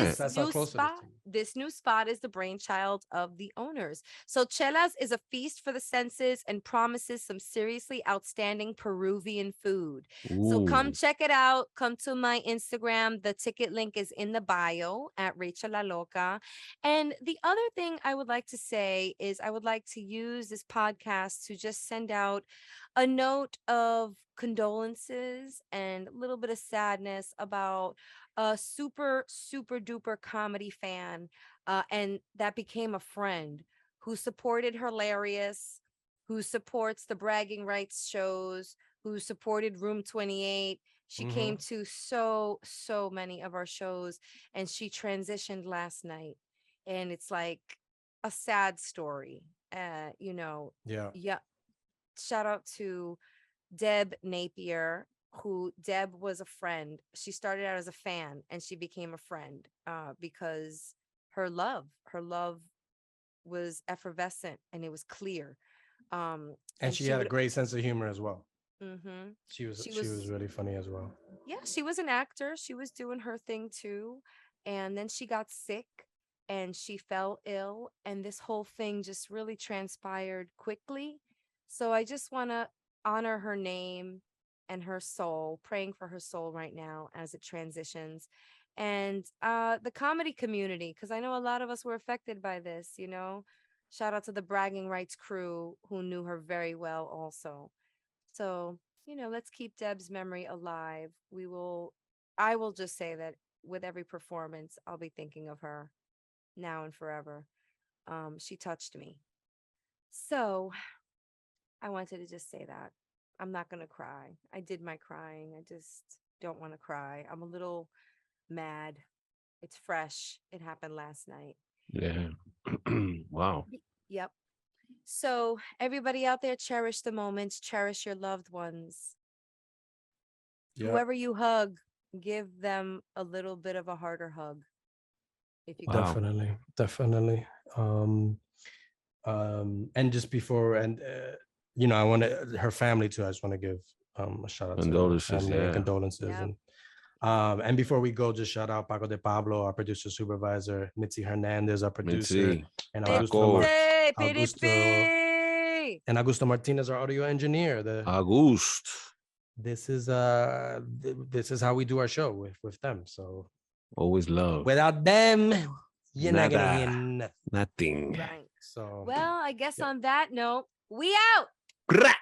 B: This new spot is the brainchild of the owners. So Chelas is a feast for the senses and promises some seriously outstanding Peruvian food. So come check it out. Come to my Instagram. The ticket link is in the bio at Rachel La Loca. And the other thing I would like to say is I would like to use this podcast to just send out a note of condolences and a little bit of sadness about a super duper comedy fan and that became a friend who supported Hilarious, who supports the Bragging Rights shows, who supported Room 28. She came to so many of our shows, and she transitioned last night, and it's like a sad story. Yeah. Shout out to Deb Napier, who Deb was a friend. She started out as a fan and she became a friend because her love was effervescent and it was clear.
A: And she had a great sense of humor as well.
B: Mm-hmm.
A: She was really funny as well.
B: Yeah, she was an actor. She was doing her thing too. And then she got sick and she fell ill. And this whole thing just really transpired quickly. So I just want to honor her name and her soul, praying for her soul right now as it transitions. and the comedy community, because I know a lot of us were affected by this, you know. Shout out to the Bragging Rights crew who knew her very well also. So, you know, let's keep Deb's memory alive. I will just say that with every performance, I'll be thinking of her now and forever. She touched me. So I wanted to just say that. I'm not going to cry. I did my crying. I just don't want to cry. I'm a little mad. It's fresh. It happened last night.
C: Yeah. Wow.
B: Yep. So everybody out there, cherish the moments, cherish your loved ones.
A: Yeah.
B: Whoever you hug, give them a little bit of a harder hug. If you
C: Wow.
A: Definitely, definitely. And just before, and you know, I want to her family too. I just want to give a shout out to her
C: Condolences,
A: family and
C: yeah.
A: condolences.
B: Yeah.
A: And before we go, just shout out Paco de Pablo, our producer supervisor, Mitzi Hernandez, our producer,
C: Mitzi,
A: and
C: Paco.
A: And Augusto Martinez, our audio engineer.
C: August.
A: This is how we do our show with them. So
C: Always love.
A: without them, you're not gonna hear
C: Nada.
A: nothing.
C: Nothing.
B: Right.
A: So
B: Well, I guess on that note, we out.
C: Crack.